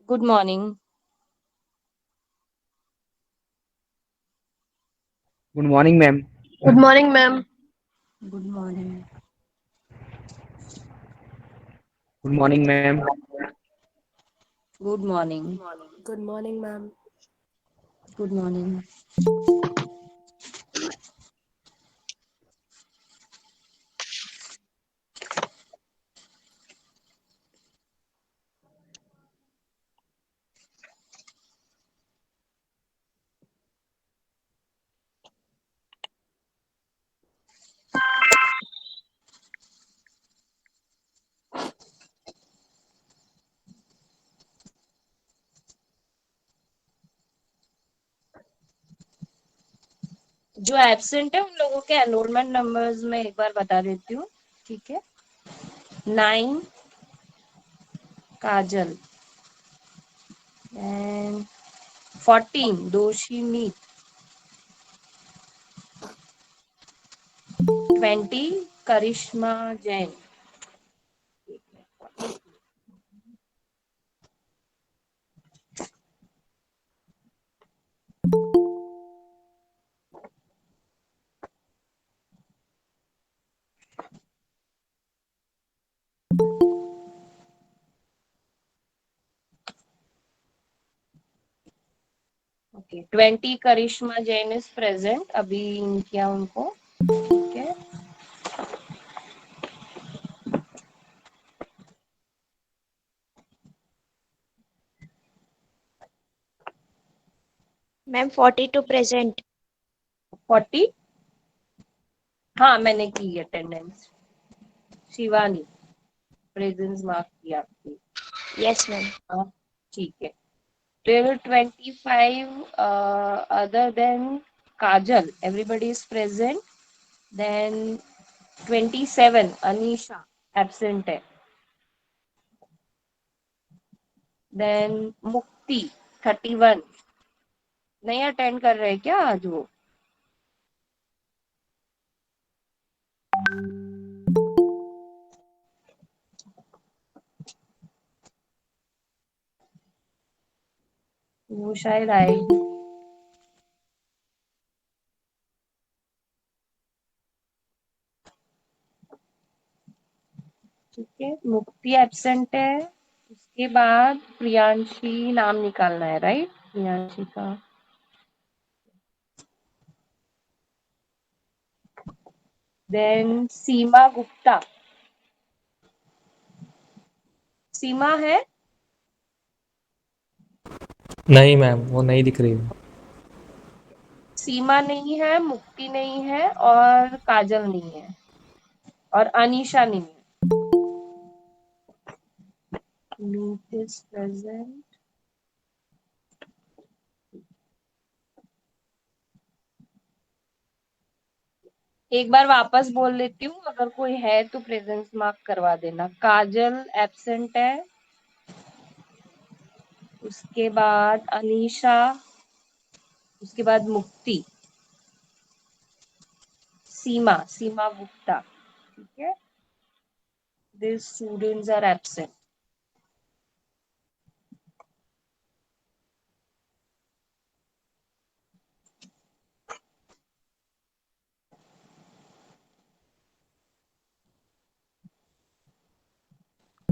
Good morning. Good morning, ma'am. Good morning, ma'am. Good morning. Good morning, ma'am. Good morning. Good morning, ma'am. Good morning. जो absent है उन लोगों के enrolment numbers में एक बार बता देती हूँ. ठीक है. 9 काजल and 14 Doshi 20 Karishma Jain. Okay. 20 Karishma Jain is present. अभी किया उनको. ठीक है. Ma'am 42 present. 40. हाँ, मैंने की अटेंडेंस. शिवानी प्रेजेंस मार्क किया आपकी. Yes ma'am. हाँ, ठीक है. Till 25, other than Kajal, everybody is present. Then 27, Anisha, absent है. Then Mukti, 31, नहीं अटेंड कर रहे क्या आज वो शायद आएगी. ठीक है. मुक्ति एब्सेंट है. उसके बाद प्रियांशी नाम निकालना है. राइट. प्रियांशी का. देन सीमा गुप्ता. सीमा है. नहीं मैम, वो नहीं दिख रही है। सीमा नहीं है. मुक्ति नहीं है और काजल नहीं है और अनीशा नहीं है. Meet is present. एक बार वापस बोल देती हूँ. अगर कोई है तो प्रेजेंस मार्क करवा देना. काजल एब्सेंट है. उसके बाद अनीशा. उसके बाद मुक्ति. सीमा सीमा गुप्ता. ठीक है. These students are absent.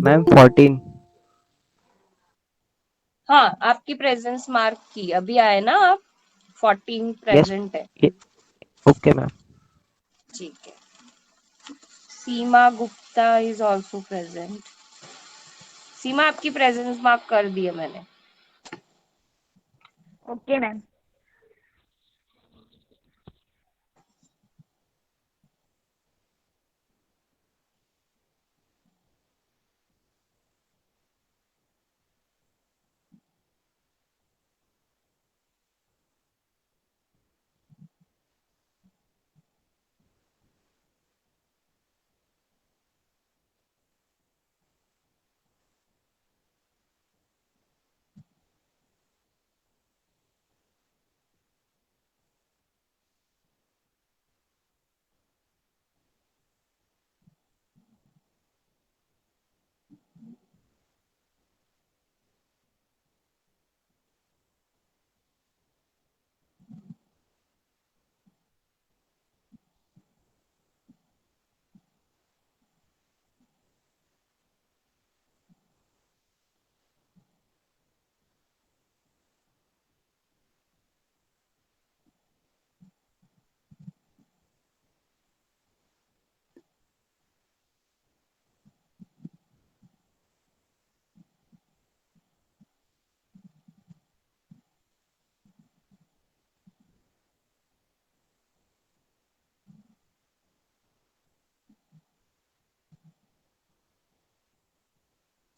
Ma'am, 14. हाँ, आपकी प्रेजेंस मार्क की. अभी आए ना आप. 14 Yes. प्रेजेंट है. ye- Okay, ma'am. ठीक है. सीमा गुप्ता इज ऑल्सो प्रेजेंट. सीमा आपकी प्रेजेंस मार्क कर दिए मैंने. Okay ma'am.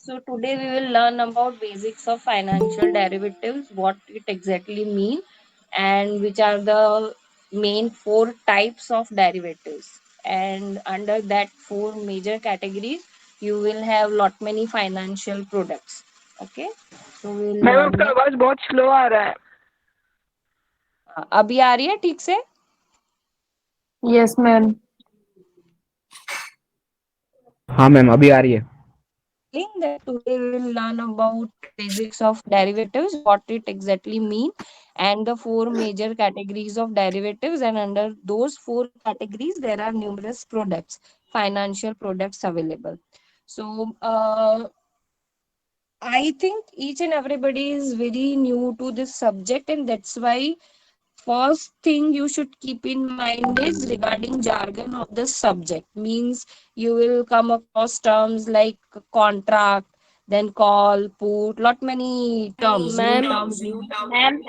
So today we will learn about basics of financial derivatives, what it exactly mean, and which are the main four types of derivatives. And under that four major categories, you will have lot many financial products. Okay, so we will ma'am learn आपका that. आवाज बहुत slow आ रहा है. अभी आ रही है ठीक से? Yes, ma'am. हाँ मैम अभी आ रही है. That today we will learn about basics of derivatives, what it exactly mean, and the four major categories of derivatives. And under those four categories, there are numerous products, financial products available. So, I think each and everybody is very new to this subject, and that's why first thing you should keep in mind is regarding jargon of the subject. Means you will come across terms like contract, then call, put, lot many terms, new ma'am terms. Ma'am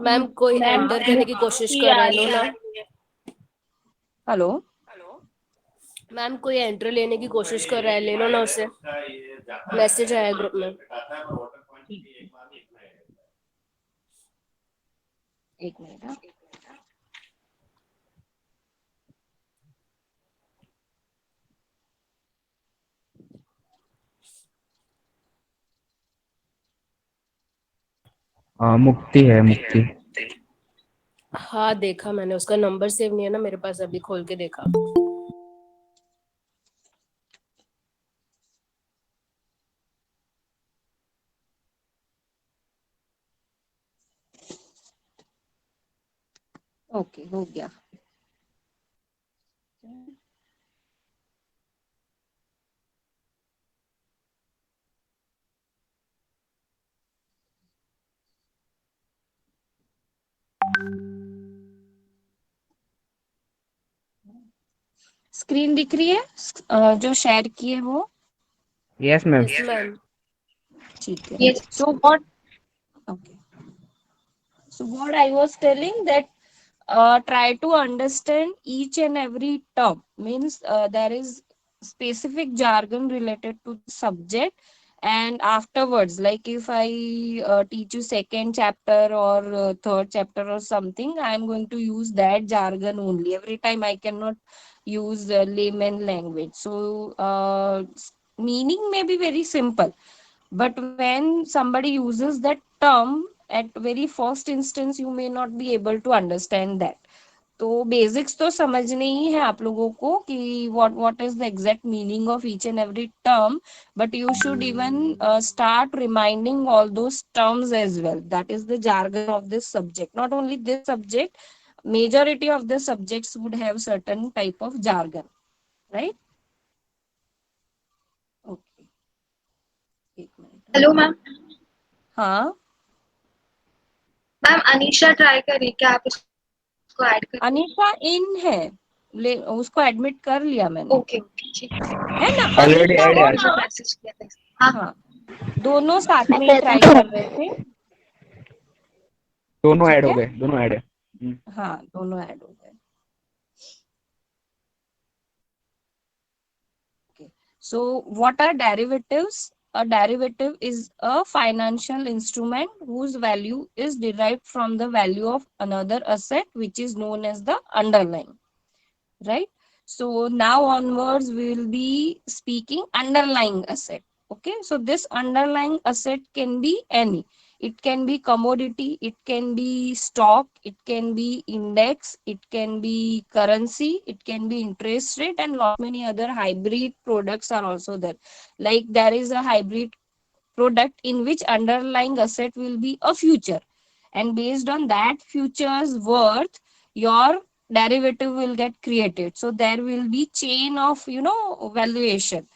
ma'am कोई ma'am enter करने की कोशिश मुक्ति कर रहा आ है, लो रही ना. है. Hello. मैम कोई एंटर लेने की कोशिश कर रहा है, ले लो ना उसे. मैसेज आया ग्रुप में. एक मिनट हाँ. मुक्ति है मुक्ति. हाँ देखा मैंने, उसका नंबर सेव नहीं है ना मेरे पास, अभी खोल के देखा. ओके हो गया. स्क्रीन दिख रही है जो शेयर की है वो? Yes ma'am. Yes ma'am. ठीक है. Yes. So what? Okay. So what I was telling that try to understand each and every term. Means there is specific jargon related to the subject, and afterwards, like if I teach you second chapter or third chapter or something, I am going to use that jargon only. Every time I cannot use layman language. So meaning may be very simple, but when somebody uses that term at very first instance, you may not be able to understand that. तो basics तो समझने ही है आप लोगों को कि what is the exact meaning of each and every term, but you should even start reminding all those terms as well. That is the jargon of this subject. Not only this subject, majority of the subjects would have certain type of jargon, right? Okay. एक minute. Hello ma'am. हाँ ma'am Anisha try करिए, क्या आप इसको add कर. अनीशा इन है, उसको admit कर लिया मैंने. ओके ओके ठीक है ना ऑलरेडी अनीशा ऐड है. और मैसेज किया था. हाँ हाँ दोनों साथ में ही ट्राई कर रहे थे. दोनों ठीक ऐड हो है. गए. दोनों ऐड है. हाँ दोनों ऐड हो गए. Okay. So what are derivatives? A derivative is a financial instrument whose value is derived from the value of another asset, which is known as the underlying. Right? So now onwards we will be speaking underlying asset. Okay, so this underlying asset can be any. It can be commodity, it can be stock, it can be index, it can be currency, it can be interest rate, and lot many other hybrid products are also there. Like there is a hybrid product in which underlying asset will be a future, and based on that future's worth, your derivative will get created. So there will be chain of valuation.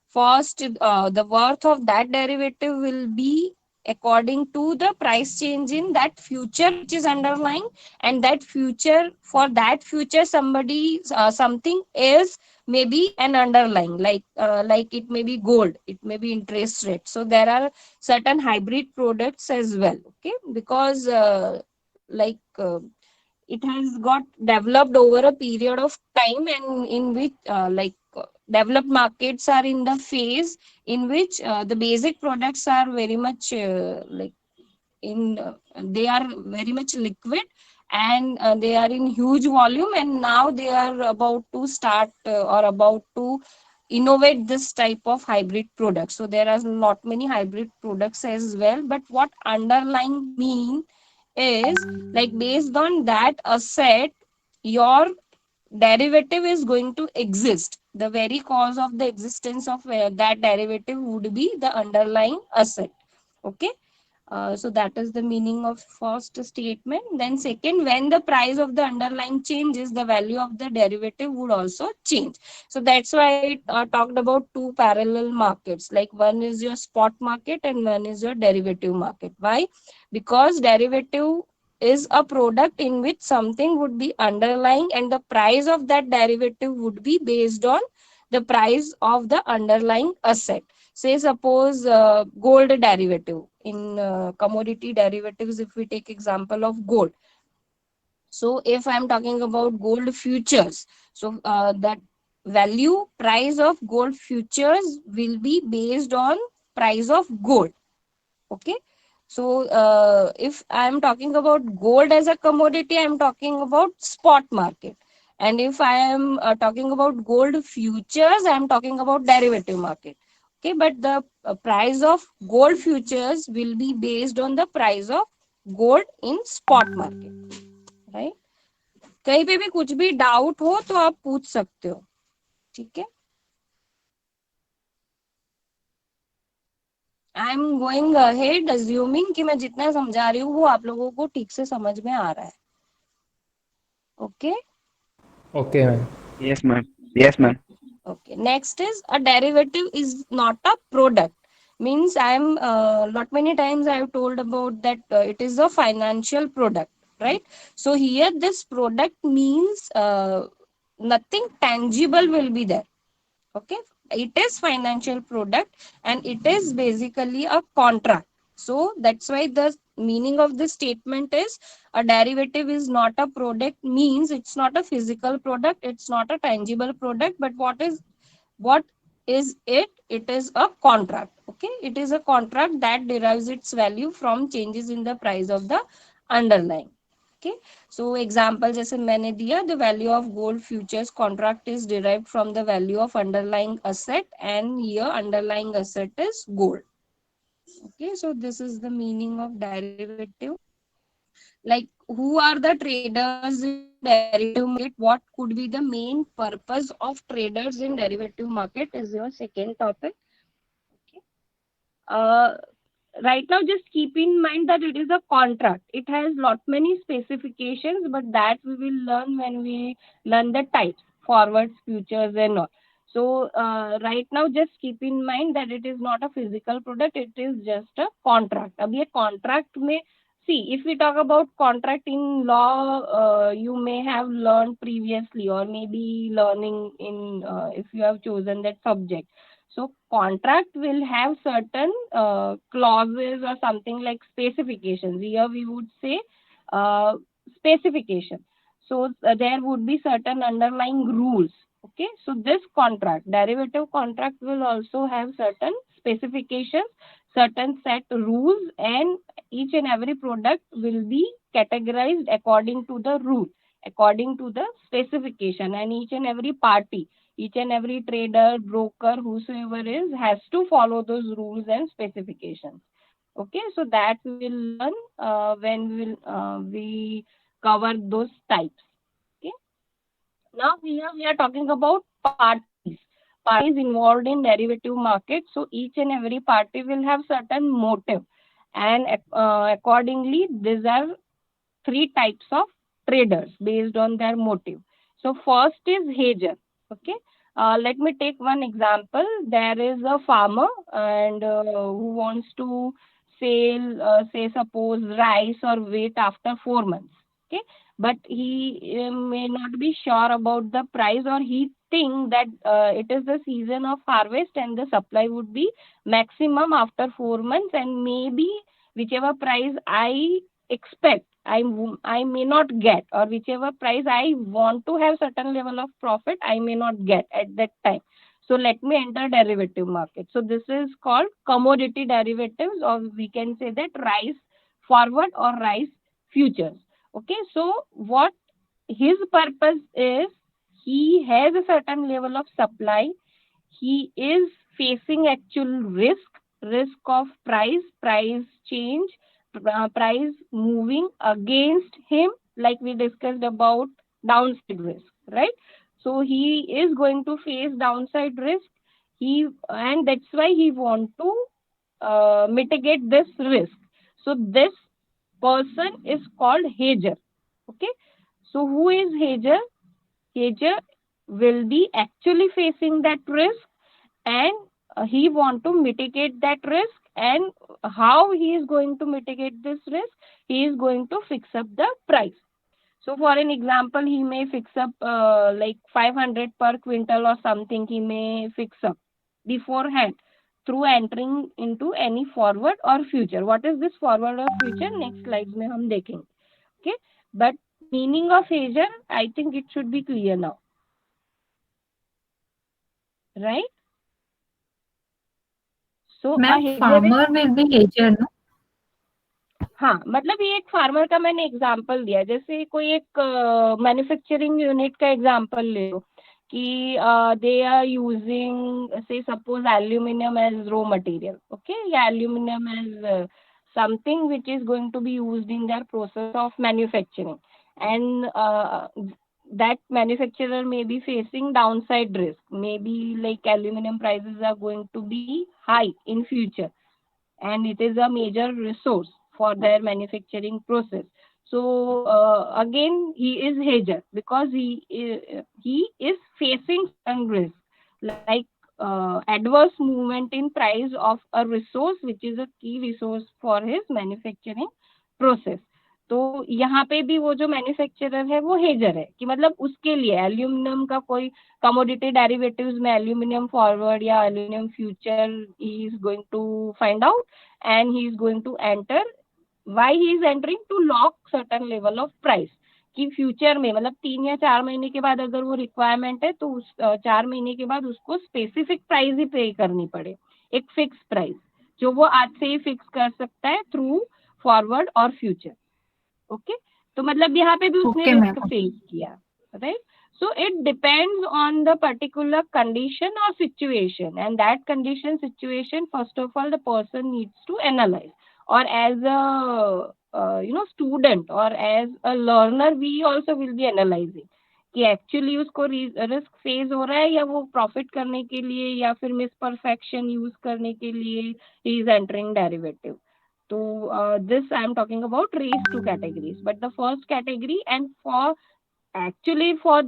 First, the worth of that derivative will be according to the price change in that future which is underlying, and that future, for that future somebody something is maybe an underlying, like it may be gold, it may be interest rate. So there are certain hybrid products as well. Okay, because it has got developed over a period of time, and in which developed markets are in the phase in which the basic products are very much like in they are very much liquid, and they are in huge volume, and now they are about to start or about to innovate this type of hybrid products. So there are not many hybrid products as well, but what underlying mean is, like, based on that asset, your derivative is going to exist. The very cause of the existence of that derivative would be the underlying asset. Okay. So that is the meaning of first statement. Then second, when the price of the underlying changes, the value of the derivative would also change. So that's why I talked about two parallel markets. Like one is your spot market and one is your derivative market. Why? Because derivative is a product in which something would be underlying, and the price of that derivative would be based on the price of the underlying asset. Say suppose gold derivative. In commodity derivatives, if we take example of gold, so if I'm talking about gold futures, so that value price of gold futures will be based on price of gold. Okay. So if I'm talking about gold as a commodity, I'm talking about spot market. And if I am talking about gold futures, I'm talking about derivative market. Okay. But the price of gold futures will be based on the price of gold in spot market. Right. कहीं पे भी कुछ भी doubt हो तो आप पूछ सकते हो. ठीक है. I am going ahead assuming कि मैं जितना समझा रही हूँ वो आप लोगों को ठीक से समझ में आ रहा है. Okay. Okay ma'am. Yes, ma'am. Yes, ma'am. Okay. Next is a derivative is not a product. Means I am lot many times I have told about that it is a financial product, right? So here this product means nothing tangible will be there. Okay. It is financial product and it is basically a contract. So that's why the meaning of this statement is a derivative is not a product, means it's not a physical product, it's not a tangible product, but what is it? It is a contract. Okay. It is a contract that derives its value from changes in the price of the underlying. Okay. So example जैसे मैंने दिया, the value of gold futures contract is derived from the value of underlying asset, and here underlying asset is gold. Okay. So this is the meaning of derivative. Like, who are the traders in derivative market? What could be the main purpose of traders in derivative market is your second topic. Okay. Uh, right now just keep in mind that it is a contract. It has lot many specifications, but that we will learn when we learn the types, forwards, futures and all. So right now just keep in mind that it is not a physical product, it is just a contract. अब ये contract में, see, if we talk about contract in law, you may have learned previously or maybe learning in if you have chosen that subject. So contract will have certain clauses or something like specifications. Here we would say specification. So there would be certain underlying rules. Okay. So this contract, derivative contract, will also have certain specifications, certain set rules, and each and every product will be categorized according to the rule, according to the specification, and each and every party, each and every trader, broker, whosoever is, has to follow those rules and specifications. Okay, so that we will learn when we cover those types. Okay. Now here we are talking about parties. Parties involved in derivative market. So each and every party will have certain motive, and accordingly, these are three types of traders based on their motive. So first is hedger. Okay. Let me take one example. There is a farmer and who wants to sell, say, suppose rice or wheat after 4 months. Okay. But he may not be sure about the price, or he think that it is the season of harvest and the supply would be maximum after 4 months, and maybe whichever price I expect I may not get, or whichever price I want to have certain level of profit I may not get at that time. So let me enter derivative market. So this is called commodity derivatives, or we can say that rice forward or rice futures. Okay, so what his purpose is, he has a certain level of supply, he is facing actual risk of price change, price moving against him, like we discussed about downside risk, right? So he is going to face downside risk, and that's why he want to mitigate this risk. So this person is called hedger. Okay, so who is hedger? Hedger will be actually facing that risk, and he want to mitigate that risk. And how he is going to mitigate this risk? He is going to fix up the price. So for an example, he may fix up like 500 per quintal or something, he may fix up beforehand through entering into any forward or future. What is this forward or future? Next slides में हम देखेंगे. Okay, but meaning of hedger, I think it should be clear now, right? So a Ma'am, hedger is, farmer will be hedger, no? हाँ, मतलब ये एक farmer का मैंने example दिया. जैसे कोई एक मैन्युफैक्चरिंग यूनिट का एग्जांपल ले लो कि they are using say suppose aluminium as raw material. Okay, या aluminium as something which is going to be used in their process of manufacturing, and that manufacturer may be facing downside risk, maybe like aluminum prices are going to be high in future, and it is a major resource for their manufacturing process. So again, he is hedger because he is facing some risk, like adverse movement in price of a resource which is a key resource for his manufacturing process. तो यहाँ पे भी वो जो manufacturer है वो हेजर है, कि मतलब उसके लिए एल्यूमिनियम का कोई कमोडिटी डेरिवेटिव्स में एल्यूमिनियम फॉरवर्ड या aluminium future he is going to find out, and he is going to enter. Why he is entering? To lock certain level of price, कि फ्यूचर में मतलब 3 या 4 महीने के बाद अगर वो रिक्वायरमेंट है तो उस 4 महीने के बाद उसको स्पेसिफिक प्राइस ही पे करनी पड़े, एक फिक्स प्राइस जो वो आज से ही फिक्स कर सकता है थ्रू फॉरवर्ड और फ्यूचर. ओके, तो मतलब यहाँ पे भी उसने Okay, रिस्क ma'am. फेस किया, right? So it depends on the particular condition or situation, and that condition situation, first of all, the person needs to analyze. Or as a student or as a learner, we also will be analyzing कि actually उसको risk face हो रहा है या वो profit करने के लिए या फिर मिस परफेक्शन यूज करने के लिए he is entering derivative. So this I am talking about raised two categories, but the first category, and for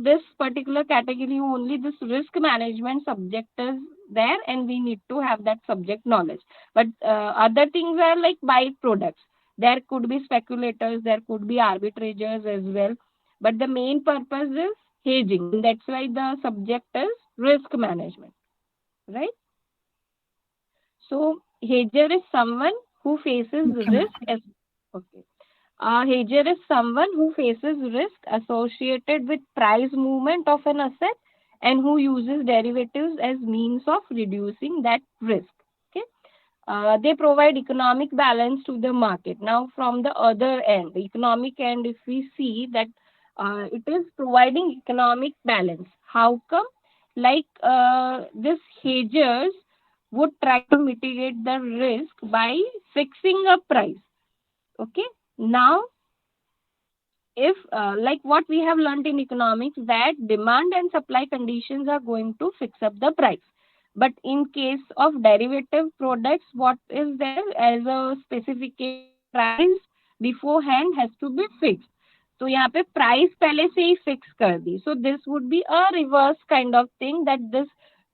this particular category only, this risk management subject is there, and we need to have that subject knowledge. But other things are like byproducts. There could be speculators, there could be arbitrageurs as well, but the main purpose is hedging, and that's why the subject is risk management, right? So hedger is someone who faces Okay, ma'am. risk as okay. A hedger is someone who faces risk associated with price movement of an asset and who uses derivatives as means of reducing that risk. Okay, they provide economic balance to the market. Now, from the other end, the economic end, if we see that it is providing economic balance. How come? Like this hedgers would try to mitigate the risk by fixing a price. Okay, now if like what we have learned in economics, that demand and supply conditions are going to fix up the price. But in case of derivative products, what is there as a specification? Price beforehand has to be fixed. तो यहाँ पे price पहले से ही fix कर दी. So this would be a reverse kind of thing, that this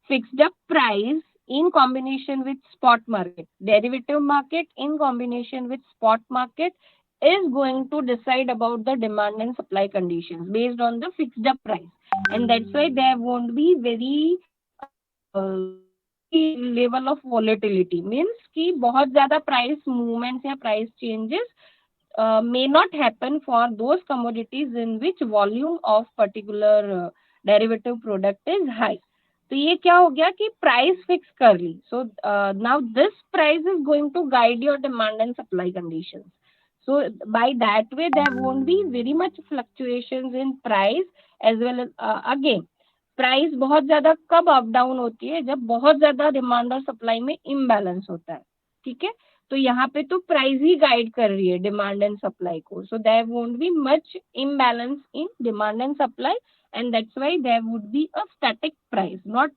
fixed up price in combination with spot market, derivative market in combination with spot market, is going to decide about the demand and supply conditions based on the fixed up price. And that's why there won't be very level of volatility, means कि बहुत ज़्यादा price movements या price changes may not happen for those commodities in which volume of particular derivative product is high. तो ये क्या हो गया कि प्राइस फिक्स कर ली. So now this price is going to guide your demand and supply conditions. So by that way there won't be very much fluctuations in price as well as again price बहुत ज्यादा कब up down होती है, जब बहुत ज्यादा demand और supply में इम्बैलेंस होता है. ठीक है, तो यहाँ पे तो प्राइस ही गाइड कर रही है डिमांड एंड सप्लाई को. So there won't be much imbalance in demand and supply and that's why there would be a static price, not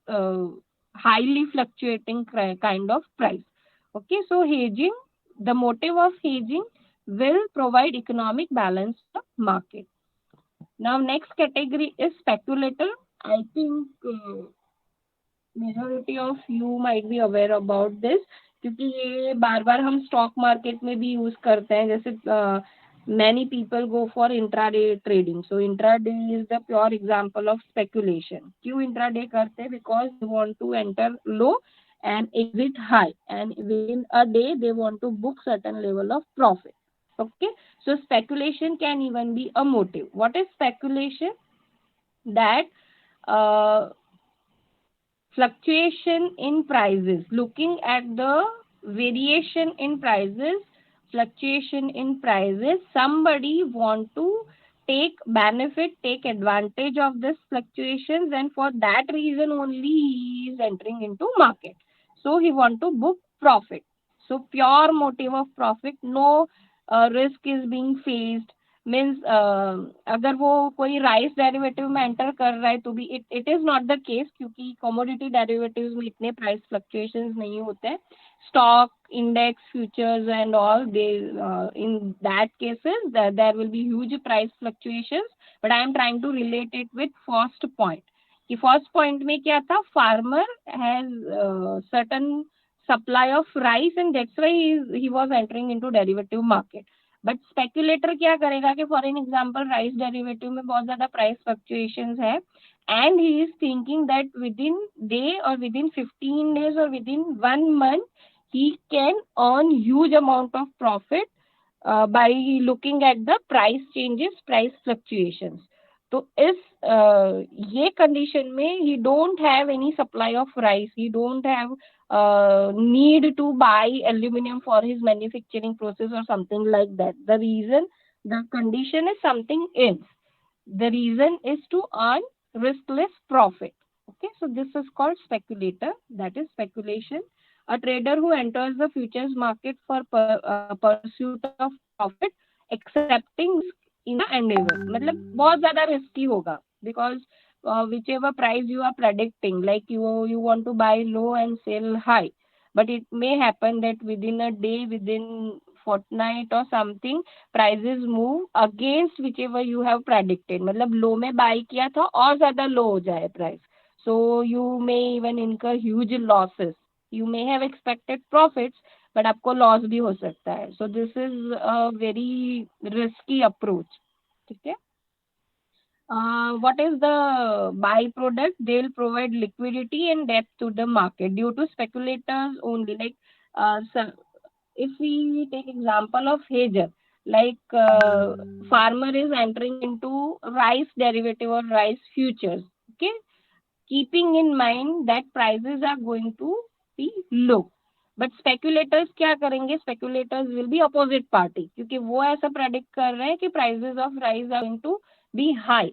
highly fluctuating kind of price. Okay, so hedging, the motive of hedging will provide economic balance to the market. Now next category is speculator. I think majority of you might be aware about this, क्योंकि ये बार बार हम stock market में भी use करते हैं. जैसे many people go for intraday trading. So intraday is the pure example of speculation. क्यों intraday करते हैं? Because they want to enter low and exit high, and within a day they want to book certain level of profit. Okay, so speculation can even be a motive. What is speculation? That fluctuation in prices, looking at the variation in prices, fluctuation in prices, somebody want to take benefit, take advantage of this fluctuations, and for that reason only he is entering into market. So he want to book profit. So pure motive of profit, no risk is being faced. Means अगर वो कोई rice derivative में enter कर रहा है तो भी it is not the case, क्योंकि कमोडिटी डेरिवेटिव्स में इतने प्राइस फ्लक्चुएशंस नहीं होते हैं. Stock index futures and all they in that cases there will be huge price fluctuations. But I am trying to relate it with first point, कि first point में क्या था, farmer has certain supply of rice and that's why he was entering into derivative market. But speculator क्या करेगा कि for an example rice derivative में बहुत ज्यादा प्राइस फ्लक्चुएशंस है and he is thinking that with in day और with in 15 days और with in 1 month he can earn huge amount of profit by looking at the price changes, price fluctuations. तो इस ये condition में he don't have any supply of rice, he don't have need to buy aluminum for his manufacturing process or something like that. The reason, the condition is something else. The reason is to earn riskless profit. Okay, so this is called speculator, that is speculation. A trader who enters the futures market for pursuit of profit, accepting risk in the endeavor. मतलब बहुत ज्यादा risky होगा, because whichever price you are predicting, like you want to buy low and sell high, but it may happen that within a day, within fortnight or something, prices move against whichever you have predicted. मतलब low में buy किया था और ज्यादा low हो जाए price, so you may even incur huge losses. You may have expected profits, but आपको loss भी हो सकता है. So this is a very risky approach. ठीक है. What is the byproduct? They'll provide liquidity and depth to the market due to speculators only. Like so if we take example of hedger, like farmer is entering into rice derivative or rice futures, okay, keeping in mind that prices are going to be low. But speculators क्या करेंगे? Speculators will be opposite party, क्योंकि वो ऐसा predict कर रहे हैं कि prices of rice are going to be high.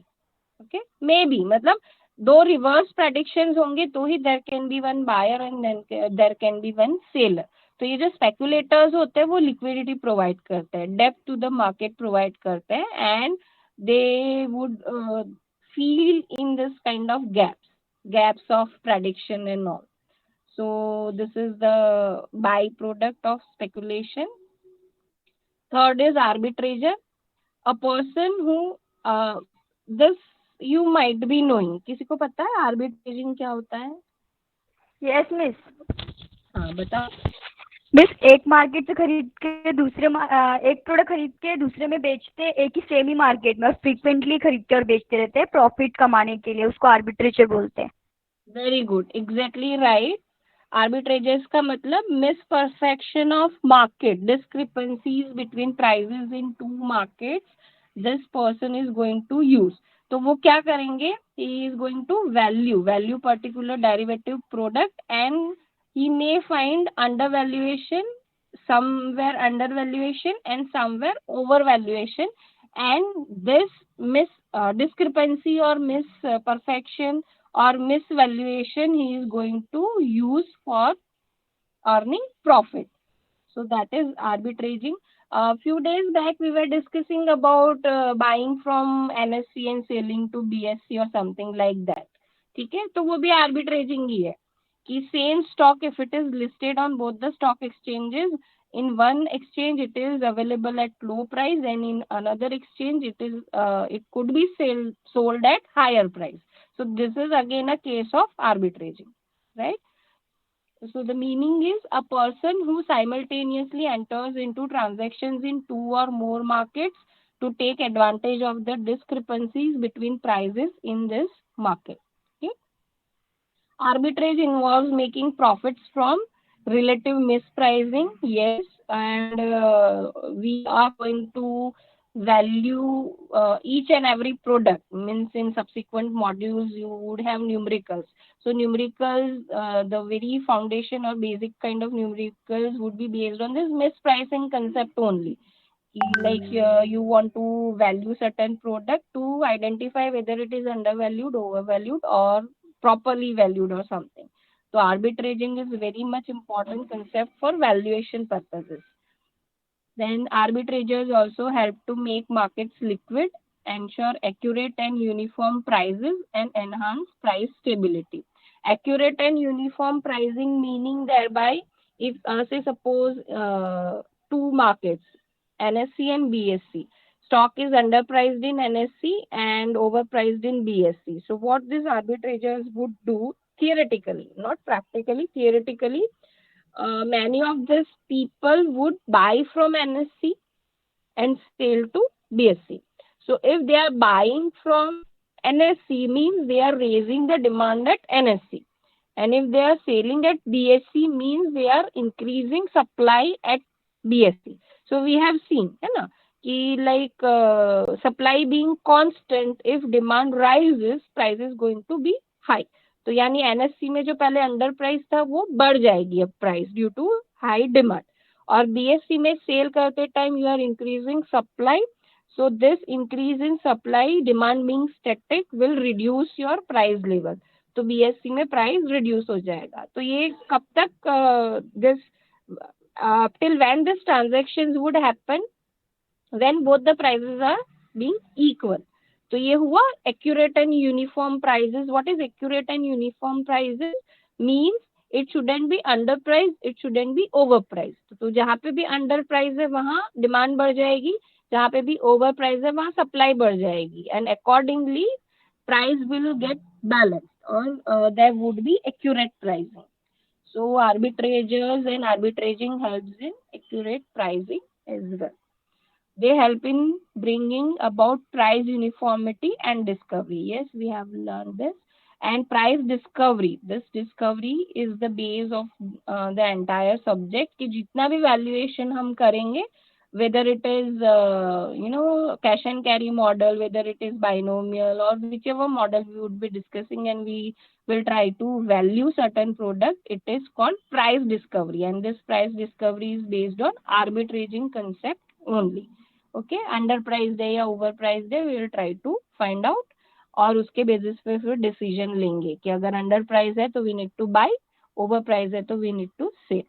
Okay, may be, मतलब दो रिवर्स प्रेडिक्शंस होंगे तो ही there can be one buyer and there can be one seller. तो ये जो स्पेक्यूलेटर्स होते हैं वो लिक्विडिटी प्रोवाइड करते हैं, depth to the market provide करते हैं, and they would feel in this kind of gaps of prediction and all. So this is the byproduct of speculation. Third is arbitrager, a person who this you might be knowing. किसी को पता है arbitraging क्या होता है? Yes miss. हाँ बताओ. Miss, एक मार्केट से खरीद के दूसरे एक प्रोडक्ट खरीद के दूसरे में बेचते, एक ही सेम ही मार्केट में फ्रीक्वेंटली खरीदते और बेचते रहते हैं प्रॉफिट कमाने के लिए, उसको आर्बिट्रेजर बोलते हैं. Very good, exactly right. Arbitrages का मतलब misperception of market, discrepancies between prices in two markets this person is going to use. तो वो क्या करेंगे, he is going to value particular derivative product and he may find undervaluation, somewhere undervaluation and somewhere overvaluation, and this discrepancy or misperfection or misvaluation he is going to use for earning profit. So that is arbitraging. A few days back we were discussing about buying from NSE and selling to BSE or something like that. ठीक है, तो वो भी arbitraging ही है कि same stock if it is listed on both the stock exchanges, in one exchange it is available at low price and in another exchange it could be sold at higher price. So this is again a case of arbitraging, right? So the meaning is a person who simultaneously enters into transactions in two or more markets to take advantage of the discrepancies between prices in this market. Okay? Arbitrage involves making profits from relative mispricing, yes, and we are going to value each and every product. Means in subsequent modules you would have numericals. So numericals, the very foundation or basic kind of numericals would be based on this mispricing concept only. Like you want to value certain product to identify whether it is undervalued, overvalued, or properly valued or something. So arbitraging is very much important concept for valuation purposes. Then arbitrageurs also help to make markets liquid, ensure accurate and uniform prices, and enhance price stability. Accurate and uniform pricing meaning thereby, if say suppose two markets, NSE and BSE. Stock is underpriced in NSE and overpriced in BSE. So what these arbitrators would do theoretically, not practically, theoretically, many of these people would buy from NSE and sell to BSE. So if they are buying from NSE means they are raising the demand at NSE. And if they are selling at BSE means they are increasing supply at BSE. So we have seen, है ना, कि like supply being constant, if demand rises, price is going to be high. तो यानी NSE में जो पहले under price था वो बढ़ जाएगी अब price due to high demand, और BSE में सेल करते time you are increasing supply. So this increase in supply, demand being static, will reduce your price level. तो BSE में प्राइस रिड्यूस हो जाएगा. तो ये कब तक this till when this transactions would happen, when both the prices are being equal. तो ये हुआ accurate and uniform prices. What is accurate and uniform prices? Means it shouldn't be underpriced, it shouldn't be overpriced. तो जहाँ पे भी under price है वहाँ demand बढ़ जाएगी, जहाँ पे भी ओवर प्राइस है वहाँ सप्लाई बढ़ जाएगी, and accordingly price will get balanced, or there would be accurate pricing. So arbitrators and arbitraging helps in accurate pricing as well. They help in bringing about price uniformity and discovery. Yes, we have learned this. And price discovery. This discovery is the base of the entire subject. कि जितना भी valuation हम करेंगे, whether it is cash and carry model, whether it is binomial, or whichever model we would be discussing, and we will try to value certain product, it is called price discovery, and this price discovery is based on arbitraging concept only. Okay, underpriced है या overpriced है, we will try to find out, और उसके basis पे फिर decision लेंगे कि अगर अंडर प्राइस है तो we need to buy, over price है तो we need to sell.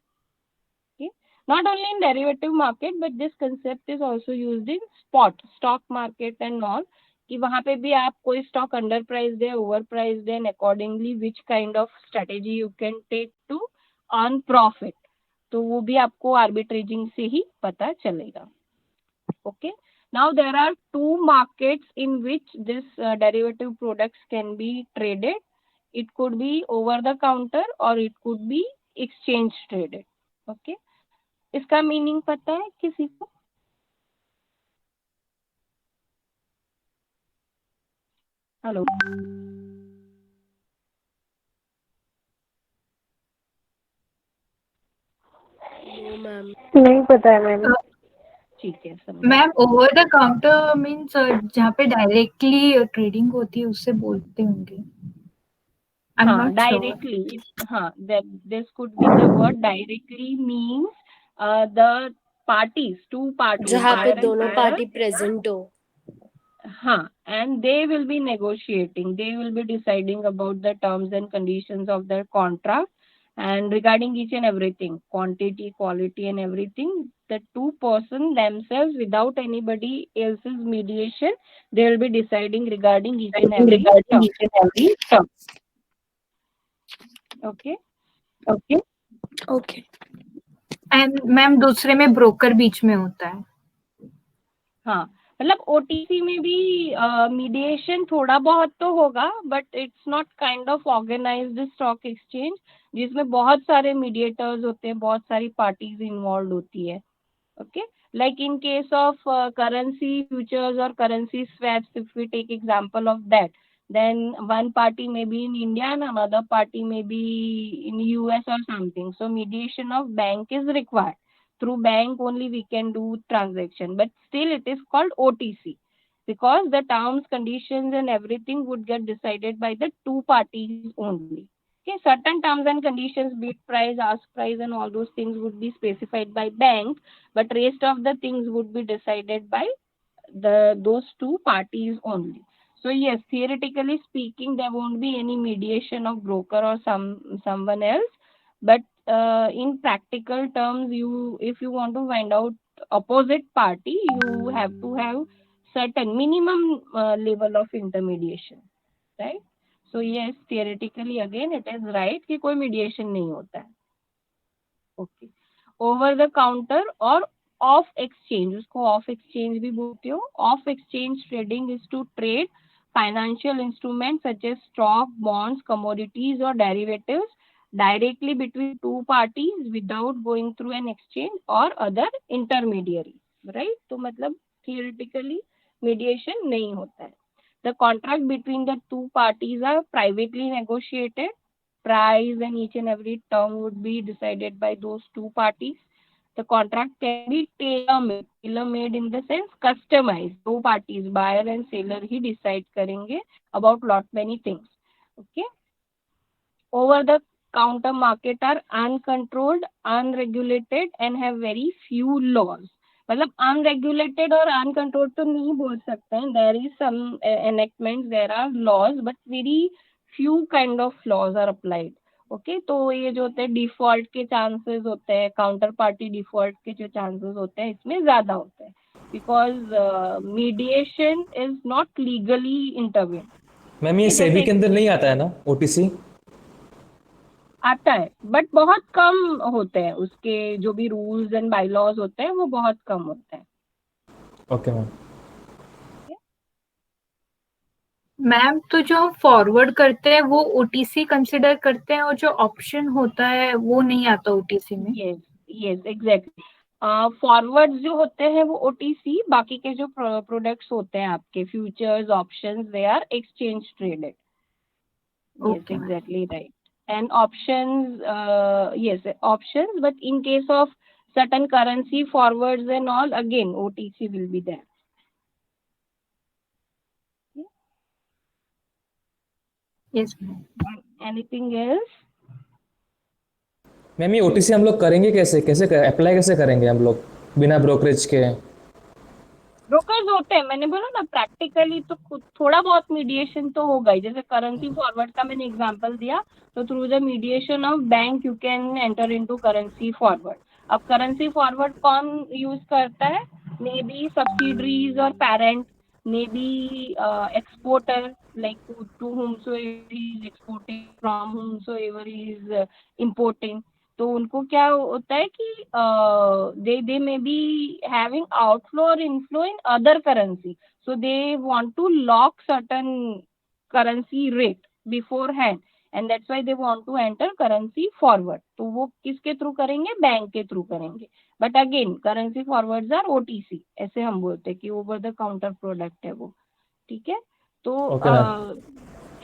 Not only in derivative market, but this concept is also used in stock market and all, कि वहाँ पे भी आप कोई stock under priced है, over priced है, and accordingly which kind of strategy you can take to earn profit. तो वो भी आपको arbitraging से ही पता चलेगा. Okay. Now there are two markets in which this derivative products can be traded. It could be over the counter or it could be exchange traded. Okay. इसका meaning पता है किसी को? Hello, no ma'am. नहीं पता है ma'am. ठीक है समझ। Ma'am over the counter means जहाँ पे डायरेक्टली ट्रेडिंग होती है उससे बोलते होंगे। आई एम हाँ नॉट श्योर। डायरेक्टली, हाँ this could be the word directly means the parties, two parties, जहाँ पे बायर एंड दोनों सेलर, पार्टी प्रेजेंट हो। हाँ, and they will be negotiating, they will be deciding about the terms and conditions of the contract, and regarding each and everything, quantity, quality and everything, the two person themselves without anybody else's mediation, they will be deciding regarding each and every term. Okay. Okay. And ma'am दूसरे में broker बीच में होता है। हाँ मतलब OTC में भी mediation थोड़ा बहुत तो होगा, but it's not kind of organised stock exchange जिसमें बहुत सारे मीडिएटर्स होते हैं, बहुत सारी पार्टीज इन्वॉल्व होती है। Okay, like in case of currency futures or currency swaps, if we take example of that, then one party may be in India and another party may be in US or something, so mediation of bank is required. Through bank only we can do transaction, but still it is called OTC because the terms, conditions and everything would get decided by the two parties only. Okay, certain terms and conditions, bid price, ask price and all those things would be specified by bank, but rest of the things would be decided by those two parties only. So yes, theoretically speaking, there won't be any mediation of broker or someone else, but in practical terms, if you want to find out opposite party, you have to have certain minimum level of intermediation, right? So yes, theoretically again it is right कि कोई mediation नहीं होता है। Okay, over the counter और off exchange, उसको off exchange भी बोलते हो। Off exchange trading is to trade financial instruments such as stock, bonds, commodities or derivatives directly between two parties without going through an exchange or other intermediary, right? तो मतलब theoretically mediation नहीं होता है। The contract between the two parties are privately negotiated. Price and each and every term would be decided by those two parties. The contract can be tailor-made. Tailor-made in the sense customized. दो parties, buyer and seller he decide करेंगे about lot many things. Okay. Over the counter market are uncontrolled, unregulated and have very few laws. मतलब unregulated और uncontrolled तो नहीं बोल सकते हैं, there is some enactments, there are laws, but very few kind of laws are applied. Okay, तो ये जो होते हैं डिफॉल्ट के चांसेस होते हैं, काउंटर पार्टी डिफॉल्ट के जो चांसेस होते हैं इसमें ज्यादा होते हैं, because mediation is not legally intervene. Ma'am ये सेबी के अंदर नहीं आता है ना ओटीसी? आता है बट बहुत कम होते हैं, उसके जो भी रूल्स एंड बायलॉज होते हैं वो बहुत कम होते हैं। Okay ma'am. मैम तो जो हम फॉरवर्ड करते हैं वो ओटीसी कंसिडर करते हैं और जो ऑप्शन होता है वो नहीं आता ओटीसी में? Yes exactly. फॉरवर्ड जो होते हैं वो ओटीसी, बाकी के जो प्रोडक्ट्स होते हैं आपके futures, options, they are exchange traded. Yes exactly right. And options, yes, options, but in case of certain currency forwards and all, again OTC will be there. Yes, ma'am. Anything else? Ma'am ये OTC हम लोग करेंगे कैसे, apply कैसे करेंगे हम लोग बिना ब्रोकरेज के? ब्रोकर्स होते हैं, मैंने बोला ना प्रैक्टिकली तो थोड़ा बहुत मीडिएशन तो होगा ही। जैसे करेंसी फॉरवर्ड का मैंने एग्जांपल दिया, तो through the mediation of bank you can enter into currency forward. अब करेंसी फॉरवर्ड कौन यूज करता है? मे बी सब्सिडरीज और parent, may be exporter, like to whomsoever is exporting, from whomsoever is importing। तो उनको क्या होता है कि they may be having outflow और inflow in other currency, so they want to lock certain currency rate beforehand, and that's why they want to enter currency forward. तो वो किसके थ्रू करेंगे? बैंक के थ्रू करेंगे। But again currency forwards are OTC, ऐसे हम बोलते हैं कि ओवर द काउंटर प्रोडक्ट है वो। ठीक है, तो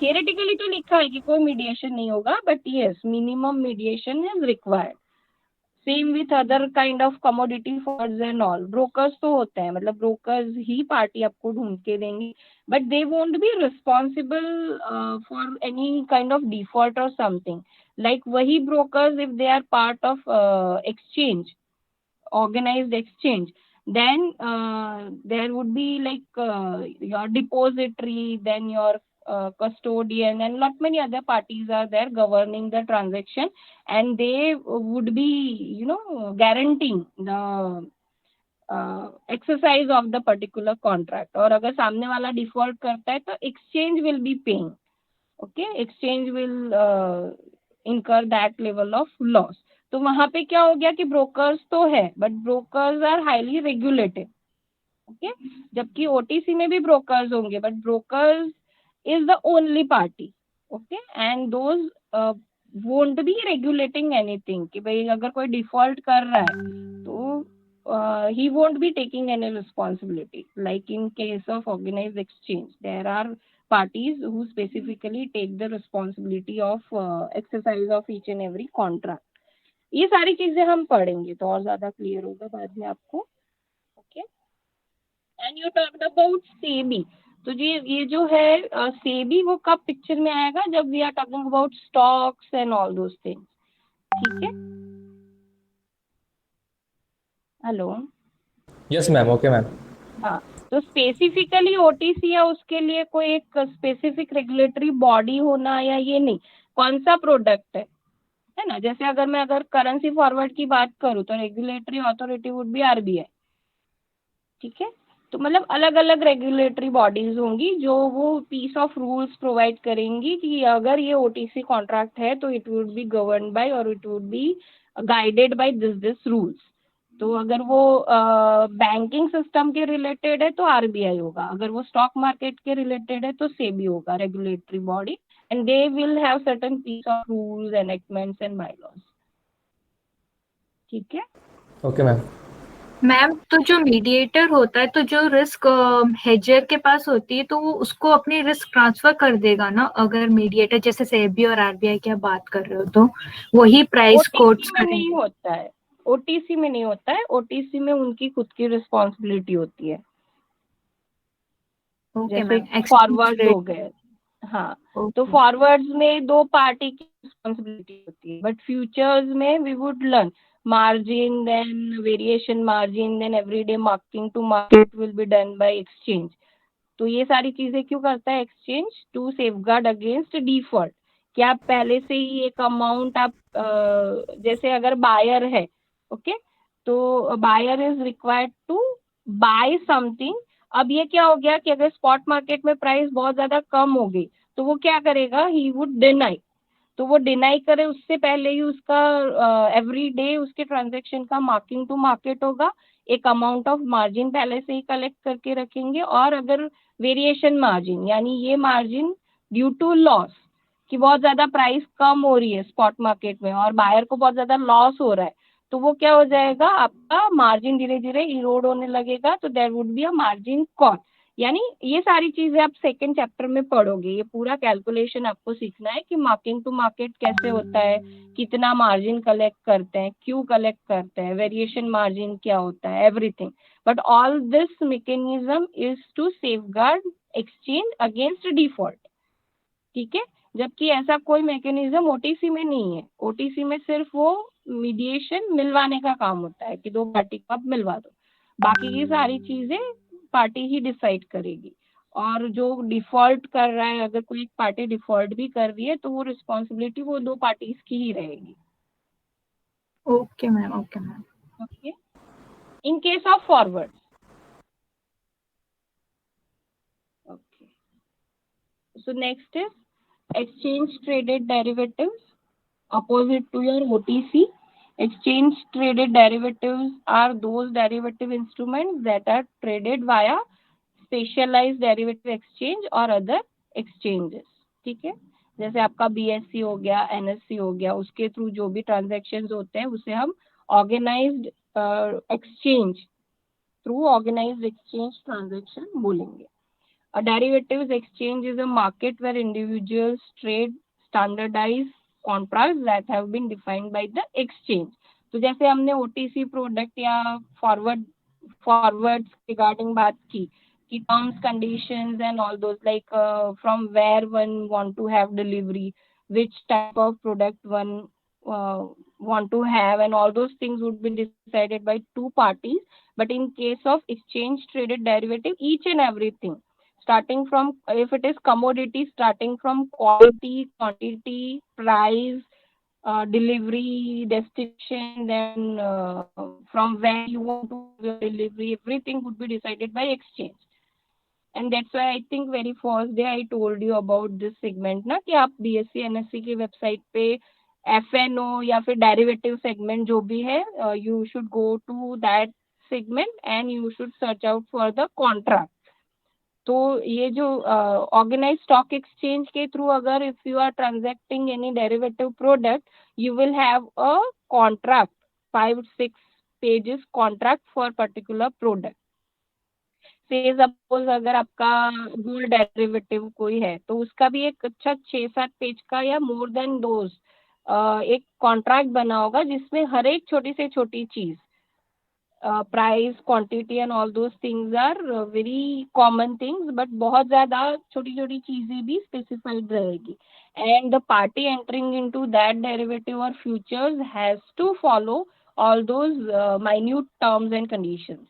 थियरेटिकली तो लिखा है कि कोई मीडिएशन नहीं होगा, but yes minimum mediation is required. Same with other kind of commodity forwards and all. Brokers तो होते हैं, मतलब ब्रोकर्स ही पार्टी आपको ढूंढ के देंगे, but they won't be responsible for any kind of default और समथिंग. लाइक वही brokers, if they are part of exchange, organized exchange, then there would be like your depository, then your custodian, and lot many other parties are there governing the transaction, and they would be, you know, guaranteeing the exercise of the particular contract. और अगर सामने वाला default करता है तो exchange will be paying. Okay, exchange will incur that level of loss. तो वहां पे क्या हो गया कि ब्रोकर्स तो है, but brokers are highly regulated. Okay, जबकि ओटीसी में भी ब्रोकर्स होंगे, but brokers is the only party. Okay, and those won't be regulating anything, कि भाई अगर कोई डिफॉल्ट कर रहा है तो he won't be taking any responsibility. Like in case of organised exchange, there are parties who specifically take the responsibility of exercise of each and every contract. ये सारी चीजें हम पढ़ेंगे तो और ज्यादा क्लियर होगा बाद में आपको. Okay, and you talked about SEBI. तो ये जो है सेबी, वो कब पिक्चर में आएगा? जब we are talking about stocks and all those things. ठीक है, hello. Yes ma'am, okay ma'am. हाँ, तो स्पेसिफिकली ओटीसी या उसके लिए कोई एक स्पेसिफिक रेगुलेटरी बॉडी होना या ये नहीं, कौन सा प्रोडक्ट है ना. जैसे अगर करेंसी फॉरवर्ड की बात करूँ तो regulatory authority would be RBI. ठीक है, तो मतलब अलग अलग रेगुलेटरी बॉडीज होंगी जो वो पीस ऑफ रूल्स प्रोवाइड करेंगी कि अगर ये ओटीसी कॉन्ट्रैक्ट है तो it would be govern by और it would be guided by this rules. तो अगर वो बैंकिंग सिस्टम के रिलेटेड है तो आरबीआई होगा, अगर वो स्टॉक मार्केट के रिलेटेड है तो सेबी होगा, regulatory body, and they will have certain piece of rules, enactments and bylaws. ठीक है, ओके मैम. मैम, तो जो मीडिएटर होता है, तो जो रिस्क हेजर के पास होती है, तो वो उसको अपनी रिस्क ट्रांसफर कर देगा ना. अगर मीडिएटर जैसे सेबी और आरबीआई की आप बात कर रहे हो तो वही प्राइस कोट्स ओटीसी में नहीं होता है. ओटीसी में नहीं होता है, ओटीसी में उनकी खुद की रिस्पॉन्सिबिलिटी होती है. ओके जैसे मैम. फॉरवर्ड हो गए. हाँ, तो फॉरवर्ड्स में दो पार्टी की रिस्पॉन्सिबिलिटी होती है, बट फ्यूचर्स में we would learn margin, then variation margin, then everyday marking to market will be done by exchange. तो ये सारी चीजें क्यों करता है exchange? To safeguard against default. कि आप पहले से ही एक अमाउंट आप जैसे अगर बायर है, ओके, तो buyer is required to buy something. अब ये क्या हो गया कि अगर स्पॉट मार्केट में प्राइस बहुत ज्यादा कम हो गई तो वो क्या करेगा, ही वुड डिनाई. तो वो डिनाई करे उससे पहले ही उसका एवरी डे उसके ट्रांजेक्शन का मार्किंग टू मार्केट होगा, एक अमाउंट ऑफ मार्जिन पहले से ही कलेक्ट करके रखेंगे. और अगर वेरिएशन मार्जिन, यानी ये मार्जिन ड्यू टू लॉस, कि बहुत ज्यादा प्राइस कम हो रही है स्पॉट मार्केट में और बायर को बहुत ज्यादा लॉस हो रहा है, तो वो क्या हो जाएगा, आपका मार्जिन धीरे धीरे इरोड होने लगेगा. तो there would be a margin call. यानी ये सारी चीजें आप सेकंड चैप्टर में पढ़ोगे. ये पूरा कैलकुलेशन आपको सीखना है कि मार्किंग टू मार्केट कैसे होता है, कितना मार्जिन कलेक्ट करते हैं, क्यों कलेक्ट करते हैं, वेरिएशन मार्जिन क्या होता है, everything. But all this mechanism is to safeguard exchange against default. ठीक है, जबकि ऐसा कोई मैकेनिज्म ओटीसी में नहीं है. ओटीसी में सिर्फ वो मीडिएशन, मिलवाने का काम होता है कि दो पार्टी को आप मिलवा दो. बाकी की सारी चीजें पार्टी ही डिसाइड करेगी. और जो डिफॉल्ट कर रहा है, अगर कोई एक पार्टी डिफॉल्ट भी कर रही है तो वो रिस्पॉन्सिबिलिटी वो दो पार्टीज की ही रहेगी. Okay ma'am. Okay ma'am. Okay, in case of forward. Okay, so next is exchange traded derivatives opposite to your OTC. Exchange traded derivatives are those derivative instruments that are traded via specialized derivative exchange or other exchanges. ठीक है, जैसे आपका BSE हो गया, NSE हो गया, उसके through जो भी ट्रांजेक्शन होते हैं उसे हम organised exchange, through organised exchange transaction बोलेंगे. A derivatives exchange is a market where individuals trade standardized contracts that have been defined by the exchange. तो जैसे हमने ओटीसी प्रोडक्ट या फॉरवर्ड्स रिगार्डिंग बात की कि terms conditions and all those like from where one want to have delivery, which type of product one want to have, and all those things would be decided by two parties. But in case of exchange traded derivative, each and everything, starting from, if it is commodity, starting from quality, quantity, price, delivery destination, then from where you want to have your delivery, everything would be decided by exchange. And that's why I think very first day I told you about this segment ना, कि आप BSC NSC की website पे FNO या फिर derivative segment जो भी है, you should go to that segment and you should search out for the contract. तो ये जो ऑर्गेनाइज स्टॉक एक्सचेंज के थ्रू अगर if you are transacting any derivative product, you will have a contract, 5-6 pages contract for particular product. से suppose अगर आपका gold derivative कोई है तो उसका भी एक अच्छा 6-7 पेज का या मोर देन दोज एक कॉन्ट्रैक्ट बना होगा जिसमें हर एक छोटी से छोटी चीज, price, quantity and all those things are very common things, but बहुत ज्यादा छोटी छोटी चीजें भी स्पेसिफाइड रहेगी. And the party entering into that derivative और futures has to follow all those minute terms and conditions,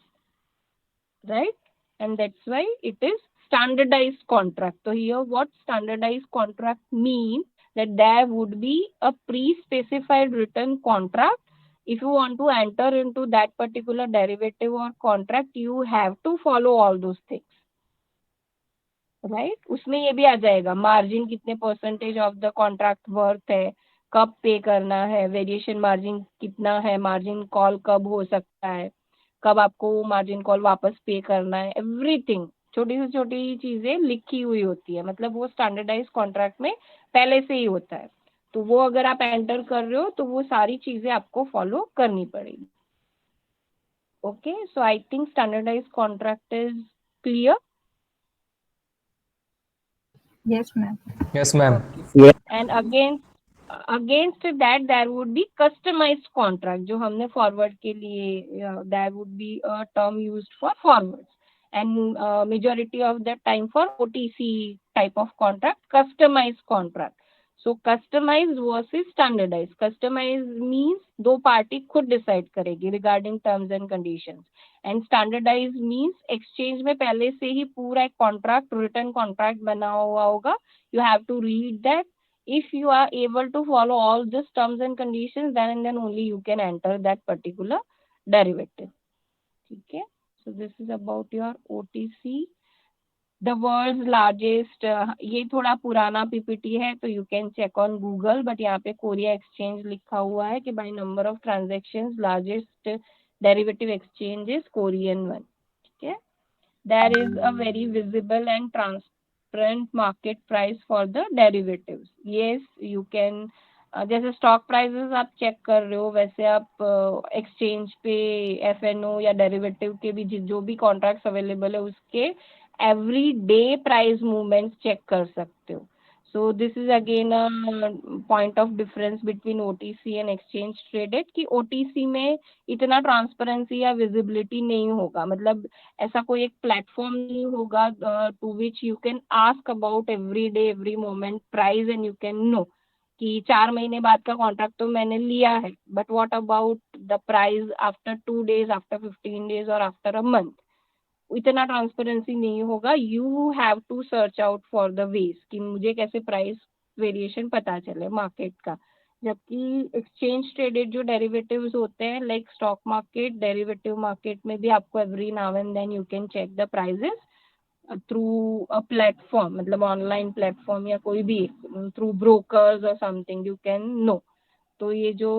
right? And that's why it is standardized contract. So here what standardized contract means, that there would be a pre-specified written contract. If you want to enter into that particular derivative or contract, you have to follow all those things, right? उसमें ये भी आ जाएगा margin कितने percentage of the contract worth है, कब पे करना है, वेरिएशन मार्जिन कितना है, मार्जिन कॉल कब हो सकता है, कब आपको मार्जिन कॉल वापस पे करना है, एवरीथिंग छोटी से छोटी चीजें लिखी हुई होती है. मतलब वो स्टैंडर्डाइज कॉन्ट्रैक्ट में पहले से ही होता है. तो वो अगर आप एंटर कर रहे हो तो वो सारी चीजें आपको फॉलो करनी पड़ेगी. Okay, so I think standardise contract is clear. Yes, ma'am. Yes, ma'am. And against that there would be customized contract, जो हमने फॉरवर्ड के लिए, there would be a term used for forwards, and majority of the time for OTC type of contract, customized contract. So customized versus standardized. Customized means दो party खुद decide करेगी regarding terms and conditions, and standardized means exchange में पहले से ही पूरा एक contract, return contract बना हुआ होगा. You have to read that. If you are able to follow all these terms and conditions, then and then only you can enter that particular derivative. Okay, so this is about your OTC. The world's largest, ये थोड़ा पुराना PPT है तो you can check on Google, but यहाँ पे Korea exchange लिखा हुआ है कि by number of transactions largest derivative exchange is Korean one. Okay, there is a very visible and transparent market price for the derivatives. Yes, you can, जैसे stock prices आप check कर रहे हो वैसे आप एक्सचेंज पे एफएनओ या derivative के भी जो भी कॉन्ट्रैक्ट्स अवेलेबल है उसके every day price movements check कर सकते हो. So this is again a point of difference between OTC and exchange traded, कि ओटीसी में इतना ट्रांसपेरेंसी या विजिबिलिटी नहीं होगा. मतलब ऐसा कोई एक प्लेटफॉर्म नहीं होगा to which you can ask about every day every moment price and you can know कि 4 महीने बाद का कॉन्ट्रैक्ट तो मैंने लिया है, but what about the price after 2 days, after 15 days और आफ्टर अ मंथ. इतना ट्रांसपेरेंसी नहीं होगा. You have to search out for the ways कि मुझे कैसे प्राइस वेरिएशन पता चले मार्केट का. जबकि एक्सचेंज ट्रेडेड जो डेरिवेटिव्स होते हैं like stock market, derivative market में भी आपको every now and then you can check the prices through a platform, मतलब ऑनलाइन प्लेटफॉर्म या कोई भी थ्रू ब्रोकर्स और समथिंग यू कैन नो. तो ये जो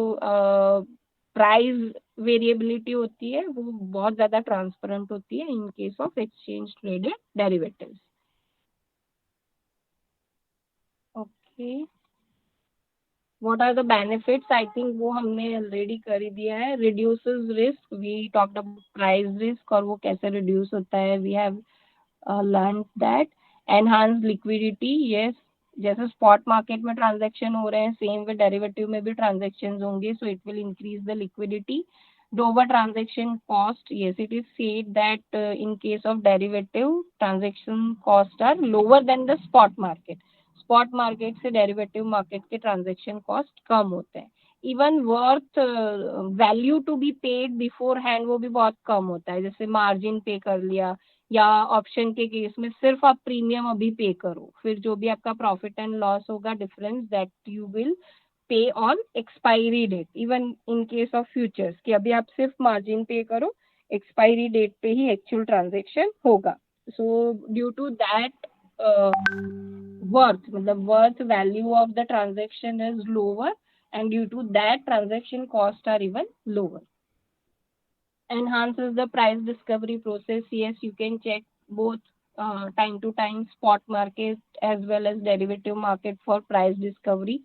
प्राइस वेरिएबिलिटी होती है वो बहुत ज्यादा ट्रांसपेरेंट होती है in case of exchange traded derivatives. Okay, what are the benefits? I think वो हमने ऑलरेडी कर ही दिया है. Reduces risk, we talked about price risk और वो कैसे रिड्यूस होता है, we have learned that. Enhance liquidity, yes, जैसे स्पॉट मार्केट में ट्रांजैक्शन हो रहे हैं सेम वे डेरिवेटिव में भी ट्रांजैक्शंस होंगे, so it will increase the liquidity. Dover transaction cost, yes, it is said that in case of derivative, transaction costs are lower than the spot market. Spot market से derivative market के transaction cost कम होते हैं. Even worth value to be paid beforehand वो भी बहुत कम होता है. जैसे margin पे कर लिया, या ऑप्शन के केस में सिर्फ आप प्रीमियम अभी पे करो, फिर जो भी आपका प्रॉफिट एंड लॉस होगा difference that you will pay on expiry date. Even in case of futures कि अभी आप सिर्फ मार्जिन पे करो, एक्सपायरी डेट पे ही एक्चुअल ट्रांजेक्शन होगा. So due to that worth, मतलब worth value of the transaction is lower, and due to that transaction costs are even lower. Enhances the price discovery process. Yes, you can check both time to time spot market as well as derivative market for price discovery.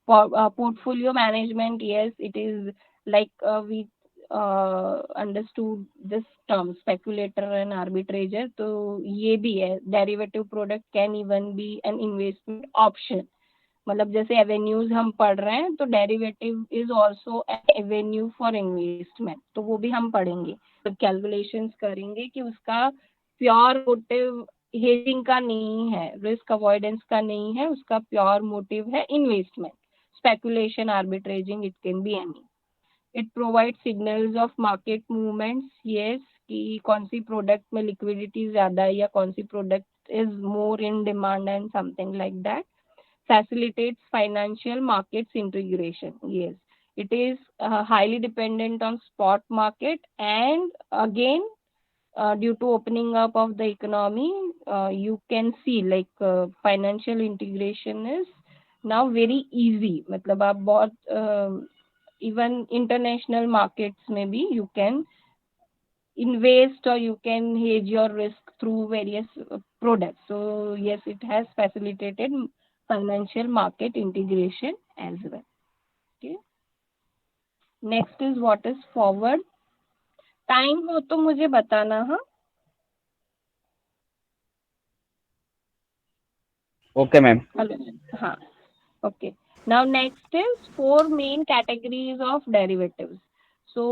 For portfolio management, yes, it is like we understood this term speculator and arbitrager. तो ये भी है, derivative product can even be an investment option. मतलब जैसे avenues हम पढ़ रहे हैं तो derivative is also Avenue for investment, तो वो भी हम पढ़ेंगे, तो कैलकुलेशंस करेंगे कि उसका प्योर मोटिव हेजिंग का नहीं है, रिस्क अवॉइडेंस का नहीं है, उसका प्योर मोटिव है investment. Speculation, arbitraging, it can be any. It provide signals of market movements. Yes, कि कौन सी प्रोडक्ट में लिक्विडिटी ज्यादा है या कौन सी product is more in demand and something like that. Facilitates financial markets integration. Yes, it is highly dependent on spot market, and again due to opening up of the economy, you can see like financial integration is now very easy. मतलब आप बहुत even international markets में भी you can invest or you can hedge your risk through various products. So yes, it has facilitated financial market integration as well. Okay. Next is what is forward. Time हो तो मुझे बताना. हाँ, Okay, ma'am. hello. हाँ, okay. Now next is 4 main categories of derivatives. So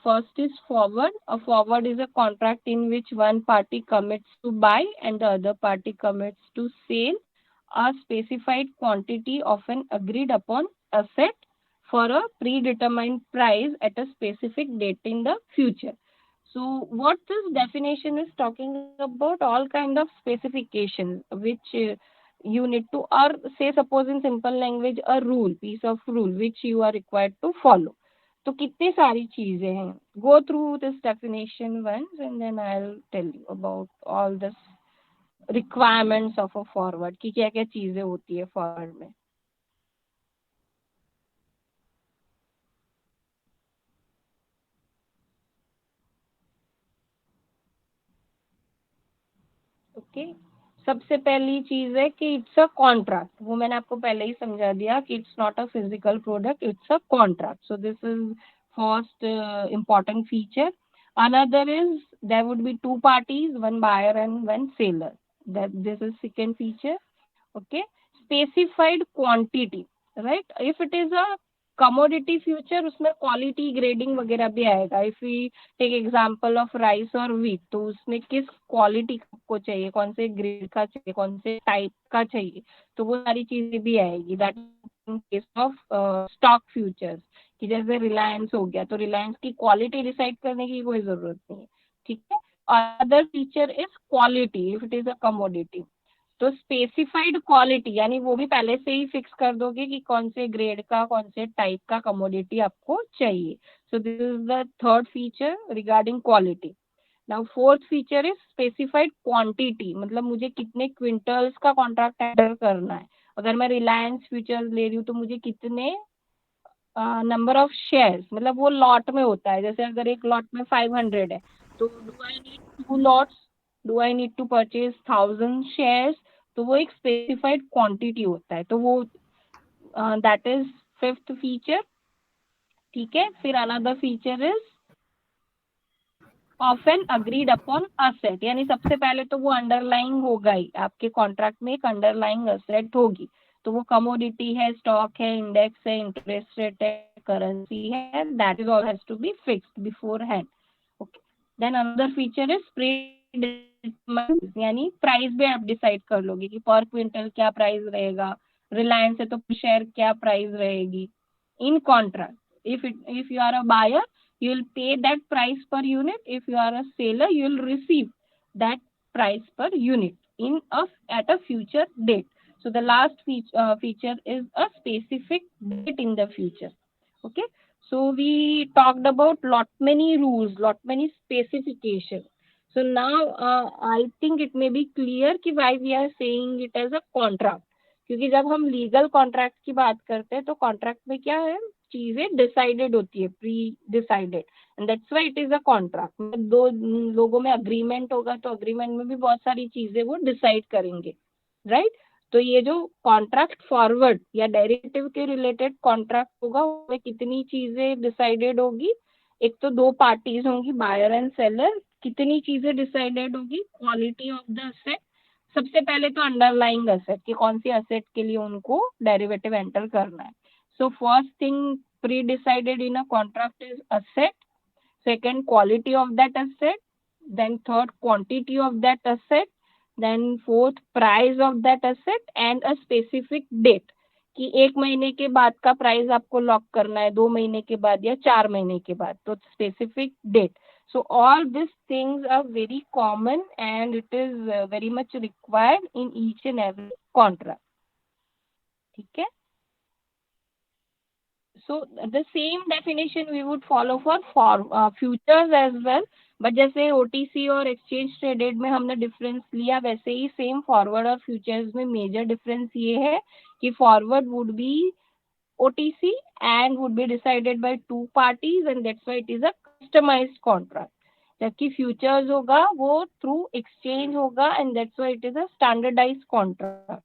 first is forward. A forward is a contract in which one party commits to buy and the other party commits to sell a specified quantity of an agreed upon asset for a predetermined price at a specific date in the future. So what this definition is talking about, all kind of specifications which you need to, or say suppose in simple language a rule, piece of rule which you are required to follow. तो कितनी सारी चीजें हैं. Go through this definition once and then I'll tell you about all this requirements of a forward की क्या क्या चीजें होती है फॉरवर्ड में. ओके, सबसे पहली चीज है कि इट्स अ कॉन्ट्रैक्ट. वो मैंने आपको पहले ही समझा दिया कि it's not a physical product, it's a contract. So this is first important feature. Another is there would be two parties, one buyer and one seller. That this is second feature. Okay, specified quantity, right? If it is a commodity future, उसमें quality grading वगैरह भी आएगा. If we take example of rice और wheat, तो उसमें किस quality को चाहिए, कौन से ग्रेड का चाहिए, कौन से टाइप का चाहिए, तो वो सारी चीजें भी आएगी. That in case of stock futures, कि जैसे रिलायंस हो गया, तो रिलायंस की क्वालिटी डिसाइड करने की कोई जरूरत नहीं है. ठीक है. Other feature is quality if it is a commodity. तो स्पेसिफाइड क्वालिटी यानी वो भी पहले से ही फिक्स कर दोगे कि कौन से ग्रेड का, कौन से टाइप का कमोडिटी आपको चाहिए. सो this is the third feature regarding quality. Now fourth feature is specified quantity, मतलब मुझे कितने क्विंटल्स का कॉन्ट्रैक्ट एंटर करना है. अगर मैं रिलायंस फ्यूचर्स ले रही हूँ तो मुझे कितने नंबर ऑफ शेयर्स, मतलब वो लॉट में होता है. जैसे अगर एक लॉट में 500 है, तो do I need 2 lots, do I need to purchase 1000 shares, तो वो एक स्पेसिफाइड क्वांटिटी होता है. तो वो दैट इज फिफ्थ फीचर. ठीक है. फिर another feature is of N agreed upon asset, यानी सबसे पहले तो वो अंडरलाइंग होगा ही, आपके कॉन्ट्रैक्ट में एक अंडरलाइंग असेट होगी, तो वो कमोडिटी है, स्टॉक है, इंडेक्स है, इंटरेस्ट रेट है, करेंसी है, that is all has to be fixed beforehand. Okay, then another feature is pre, यानी प्राइस भी आप डिसाइड कर लोगे कि पर क्विंटल क्या प्राइस रहेगा, रिलायंस है तो पर शेयर क्या प्राइस रहेगी. इन contract, if you are a buyer, you will pay that price per unit. If you are a seller, you will receive that price per unit at a future date. So the last feature is a specific date in the future. Okay, so we talked about lot many rules, lot many specifications. So now I think it may be clear कि why we are saying it as a contract. क्योंकि जब हम legal contract की बात करते हैं तो contract में क्या है, चीजें डिसाइडेड होती है, pre decided, and that's why it is a contract. दो लोगों में अग्रीमेंट होगा तो अग्रीमेंट में भी बहुत सारी चीजें वो डिसाइड करेंगे, राइट. तो ये जो कॉन्ट्रैक्ट फॉरवर्ड या डेरिवेटिव के रिलेटेड कॉन्ट्रैक्ट होगा उसमें कितनी चीजें डिसाइडेड होगी, एक तो दो पार्टीज होंगी, बायर एंड सेलर. कितनी चीजें डिसाइडेड होगी, क्वालिटी ऑफ द असेट, सबसे पहले तो अंडरलाइंग असेट कि कौन सी असेट के लिए उनको डेरिवेटिव एंटर करना है. So first thing pre decided in a contract is asset, second quality of that asset, then third quantity of that asset, then fourth price of that asset and a specific date कि 1 महीने के बाद का price आपको lock करना है, 2 महीने के बाद या 4 महीने के बाद, तो specific date. So all these things are very common and it is very much required in each and every contract. ठीक है. So the same definition we would follow for futures as well. But जैसे OTC और exchange traded में हमने difference लिया, वैसे ही same forward और futures में मेजर डिफरेंस ये है कि forward would be OTC and would be decided by two parties and that's why it is a customized contract. जबकि फ्यूचर्स होगा वो थ्रू एक्सचेंज होगा and that's why it is a standardised contract.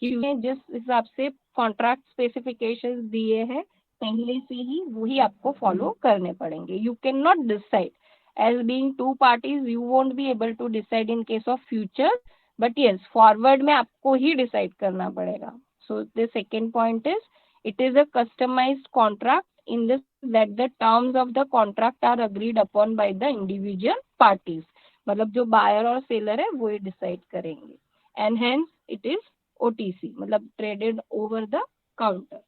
क्योंकि जिस हिसाब से कॉन्ट्रैक्ट स्पेसिफिकेशंस दिए हैं पहले से ही वही आपको फॉलो करने पड़ेंगे. You can not decide as being two parties, you won't be able to decide in case of future, but yes forward में आपको ही डिसाइड करना पड़ेगा. So the second point is it is a customized contract in this that the terms of the contract are agreed upon by the individual parties. मतलब जो buyer और seller है वो ही डिसाइड करेंगे and hence it is OTC, मतलब traded over the counter.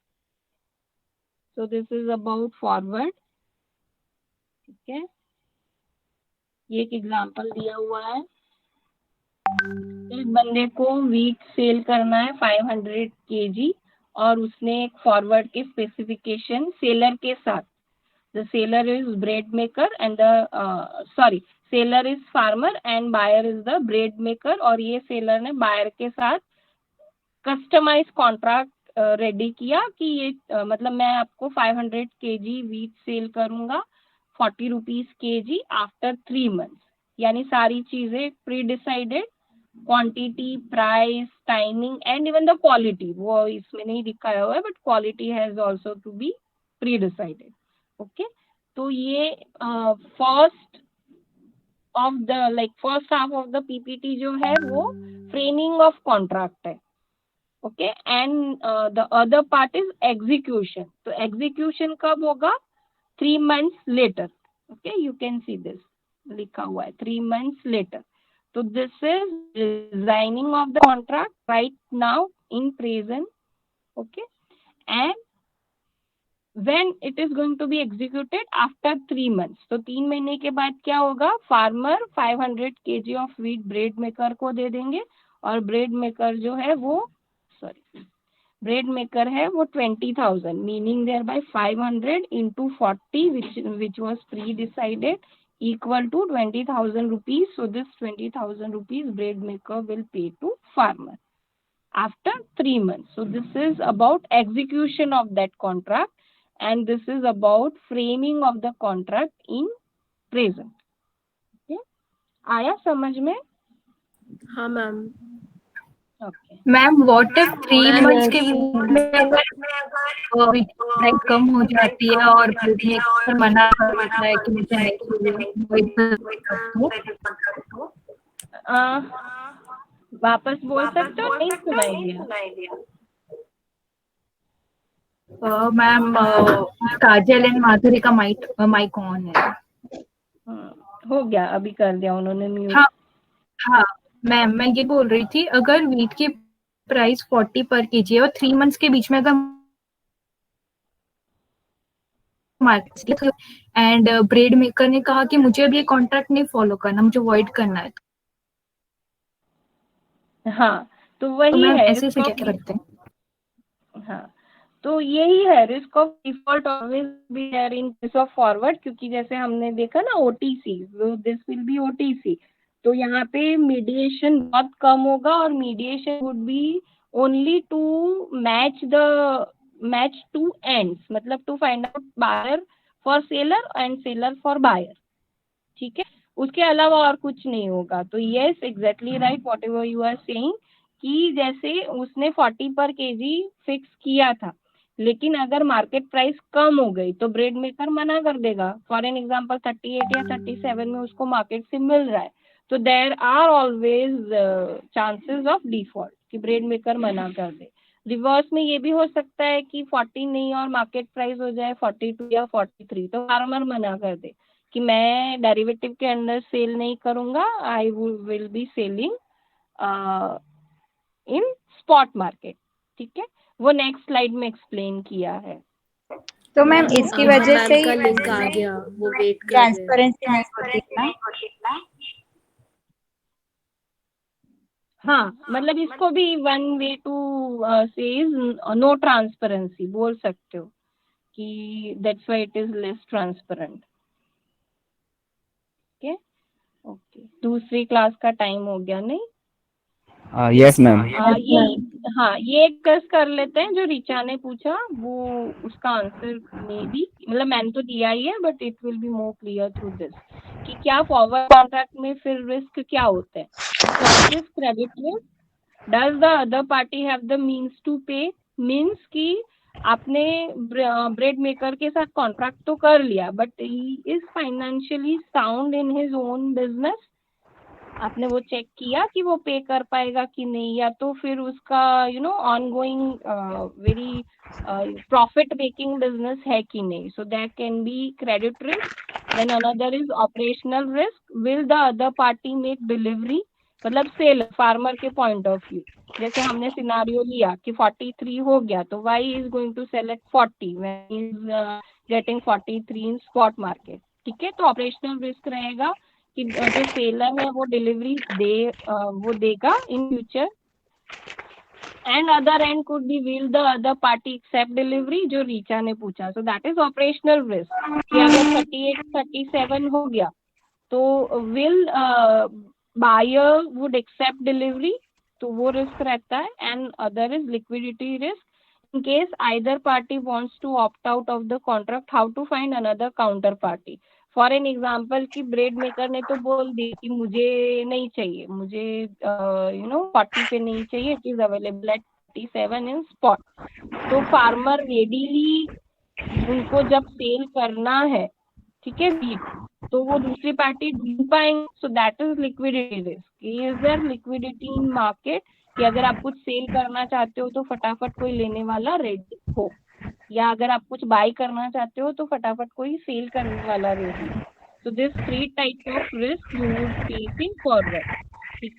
So this is about forward. ठीक है, ये एक एग्जांपल दिया हुआ है. एक बंदे को वीट सेल करना है 500 kg और उसने एक फॉरवर्ड के स्पेसिफिकेशन सेलर के साथ, the seller is bread maker and the seller is farmer and buyer is the bread maker, और ये सेलर ने बायर के साथ कस्टमाइज कॉन्ट्रैक्ट रेडी किया कि ये मतलब मैं आपको 500 kg वीट सेल करूंगा 40 रुपीज kg आफ्टर 3 months. यानी सारी चीजें pre decided, quantity, price, timing and even the quality, वो इसमें नहीं दिखाया हुआ है but quality has also to be pre decided. Okay, तो ये first half of the PPT जो है वो फ्रेमिंग ऑफ कॉन्ट्रैक्ट है. Okay, and the other part is execution. तो एग्जीक्यूशन कब होगा, 3 months later. Okay, you can see this लिखा हुआ है 3 months later. So this is designing of the contract right now in present, okay, and when it is going to be executed after 3 months. तो 3 महीने के बाद क्या होगा, farmer 500 kg of wheat bread maker को दे देंगे और ब्रेड मेकर जो है वो ब्रेड मेकर है वो 20,000, meaning there bye 500 into 40 which was pre decided equal to 20,000 rupees. So this 20,000 rupees bread maker will pay to farmer after 3 months. So this is about execution of that contract and this is about framing of the contract in present. Okay, आया समझ में? हाँ ma'am. Okay ma'am what if 3 ma'am months के बीच में अगर price कम हो जाती है और ब्रेड मेकर मना कर देता है कि मुझे नहीं चाहिए, वापस बोल सकते हो, नहीं सुनाई दिया। मैम काजल एंड माधुरी का माइक ऑन है। हो गया, अभी कर दिया उन्होंने म्यूट। हाँ हाँ मैम, मैं ये बोल रही थी अगर वीट की प्राइस 40 पर केजी है और 3 मंथ्स के बीच में अगर मार्केट एंड ब्रेड मेकर ने कहा कि मुझे अब ये कॉन्ट्रैक्ट नहीं फॉलो करना, मुझे वॉइड करना है, हाँ, तो तो वही मैम है ऐसे रिस्क से क्या ऑफ, करते हैं? हाँ, तो यही है risk of default always be there in case of forward, क्योंकि जैसे हमने देखा ना OTC, this will be OTC, तो यहाँ पे मीडिएशन बहुत कम होगा और mediation would be only to match two ends, मतलब to find out buyer for seller and seller for buyer, ठीक है, उसके अलावा और कुछ नहीं होगा। तो yes exactly right whatever you are saying, कि जैसे उसने 40 पर केजी फिक्स किया था, लेकिन अगर मार्केट प्राइस कम हो गई तो ब्रेड मेकर मना कर देगा। फॉर एन एग्जांपल 38 या 37 में उसको मार्केट से मिल रहा है, तो there are always chances of default कि ब्रेड मेकर मना कर दे। रिवर्स में ये भी हो सकता है कि 40 नहीं और मार्केट प्राइस हो जाए 42 या 43, तो फार्मर मना कर दे कि मैं डेरिवेटिव के अंदर सेल नहीं करूंगा, I will be selling in spot market, ठीक है, वो नेक्स्ट स्लाइड में एक्सप्लेन किया है। तो मैम इसकी हाँ वजह मैम से का ही लिंक आ गया, वो वेट कर रहे हैं। ट्रांसपेरेंसी नहीं होती ना। हाँ, मतलब इसको भी वन वे टू से इज नो ट्रांसपेरेंसी बोल सकते हो कि that's why it is less transparent. Okay okay, दूसरी क्लास का टाइम हो गया नहीं? Yes, ma'am. ये गस कर लेते हैं जो रिचा ने पूछा, वो उसका आंसर मे बी, मतलब मैंने तो दिया ही है but it will be more clear through this, कि क्या फॉरवर्ड कॉन्ट्रैक्ट में फिर रिस्क क्या होते हैं। First is credit risk, does the other party have the means to pay, means कि आपने ब्रेड मेकर के साथ कॉन्ट्रैक्ट तो कर लिया but he is financially sound in his own business, आपने वो चेक किया कि वो पे कर पाएगा कि नहीं, या तो फिर उसका ongoing very profit making business है कि नहीं, so that can be credit risk. Then another is operational risk, will the other party make delivery, मतलब सेल फार्मर के पॉइंट ऑफ व्यू, जैसे हमने सिनारियो लिया कि 43 हो गया तो why is going to sell at 40 when is getting 43 in spot market, ठीक है, तो ऑपरेशनल रिस्क रहेगा कि जो सेलर है वो डिलीवरी वो देगा in future, and other end could be will the other party accept delivery, जो रीचा ने पूछा, so that is operational risk, कि अगर 38 37 हो गया तो will buyer would accept delivery, तो वो रिस्क रहता है, and other is liquidity risk, in case either party wants to opt out of the contract, how to find another counterparty. For an example कि ब्रेड मेकर ने तो बोल दिया कि मुझे नहीं चाहिए, मुझे 40 पे नहीं चाहिए, it is available at 37 in spot, तो फार्मर रेडीली उनको जब सेल करना है, ठीक है, तो वो दूसरी पार्टी ढूंढ पाएंगे, so that is liquidity risk. Is there liquidity in market, कि अगर आप कुछ सेल करना चाहते हो तो फटाफट कोई लेने वाला रेडी हो, या अगर आप कुछ बाय करना चाहते हो तो फटाफट कोई सेल करने वाला रेडी हो। So this 3 types of risk you would face in forward, ठीक,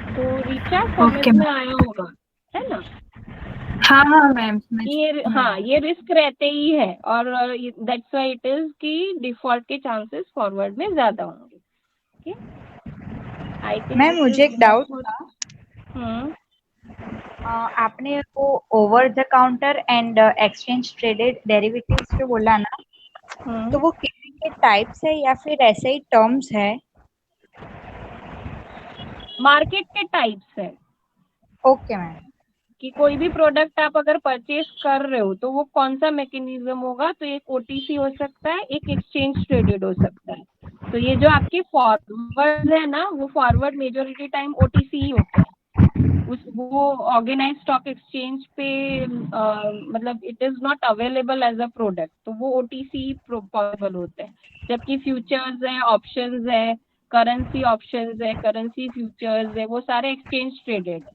तो रिचा समझ में आया होगा, है ना? हाँ मैम, ये रिस्क रहते ही है, और दैट्स व्हाई इट इज कि डिफॉल्ट के चांसेस फॉरवर्ड में ज्यादा होंगे, ठीक है। आई थिंक मैम मुझे एक डाउट था, आपने वो over the counter and exchange traded derivatives जो बोला ना, तो वो किसी के टाइप्स है या फिर ऐसे ही टर्म्स है? मार्केट के टाइप्स है। Okay ma'am. कि कोई भी प्रोडक्ट आप अगर परचेज कर रहे हो तो वो कौन सा मैकेनिज्म होगा, तो एक ओटीसी हो सकता है, एक एक्सचेंज ट्रेडेड हो सकता है। तो ये जो आपके फॉरवर्ड है ना, वो फॉरवर्ड मेजोरिटी टाइम ओटीसी ही होते हैं। वो ऑर्गेनाइज स्टॉक एक्सचेंज पे मतलब it is not available as a product, तो वो ओटीसी पॉसिबल होते हैं। जबकि फ्यूचर्स है, ऑप्शंस है, करेंसी ऑप्शंस है, करेंसी फ्यूचर्स है, वो सारे एक्सचेंज ट्रेडेड है।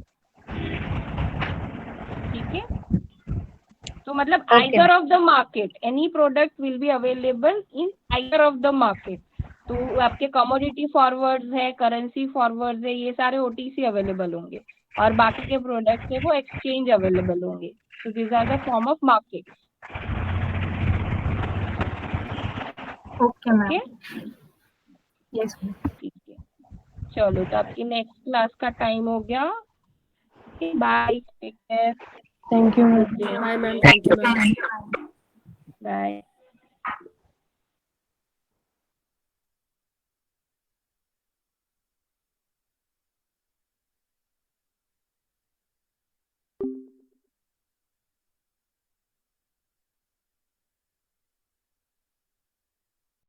ठीक है, तो मतलब either of the market, any product will be available in either of the market. तो आपके कमोडिटी फॉरवर्ड्स है, करेंसी फॉरवर्ड्स है, ये सारे ओटीसी अवेलेबल होंगे, और बाकी के प्रोडक्ट्स है वो एक्सचेंज अवेलेबल होंगे। तो this are the form of market. Okay ma'am. Yes. ठीक है, चलो तो आपकी नेक्स्ट क्लास का टाइम हो गया। Bye, take care, thank you ma'am. Bye ma'am, thank you ma'am. Bye.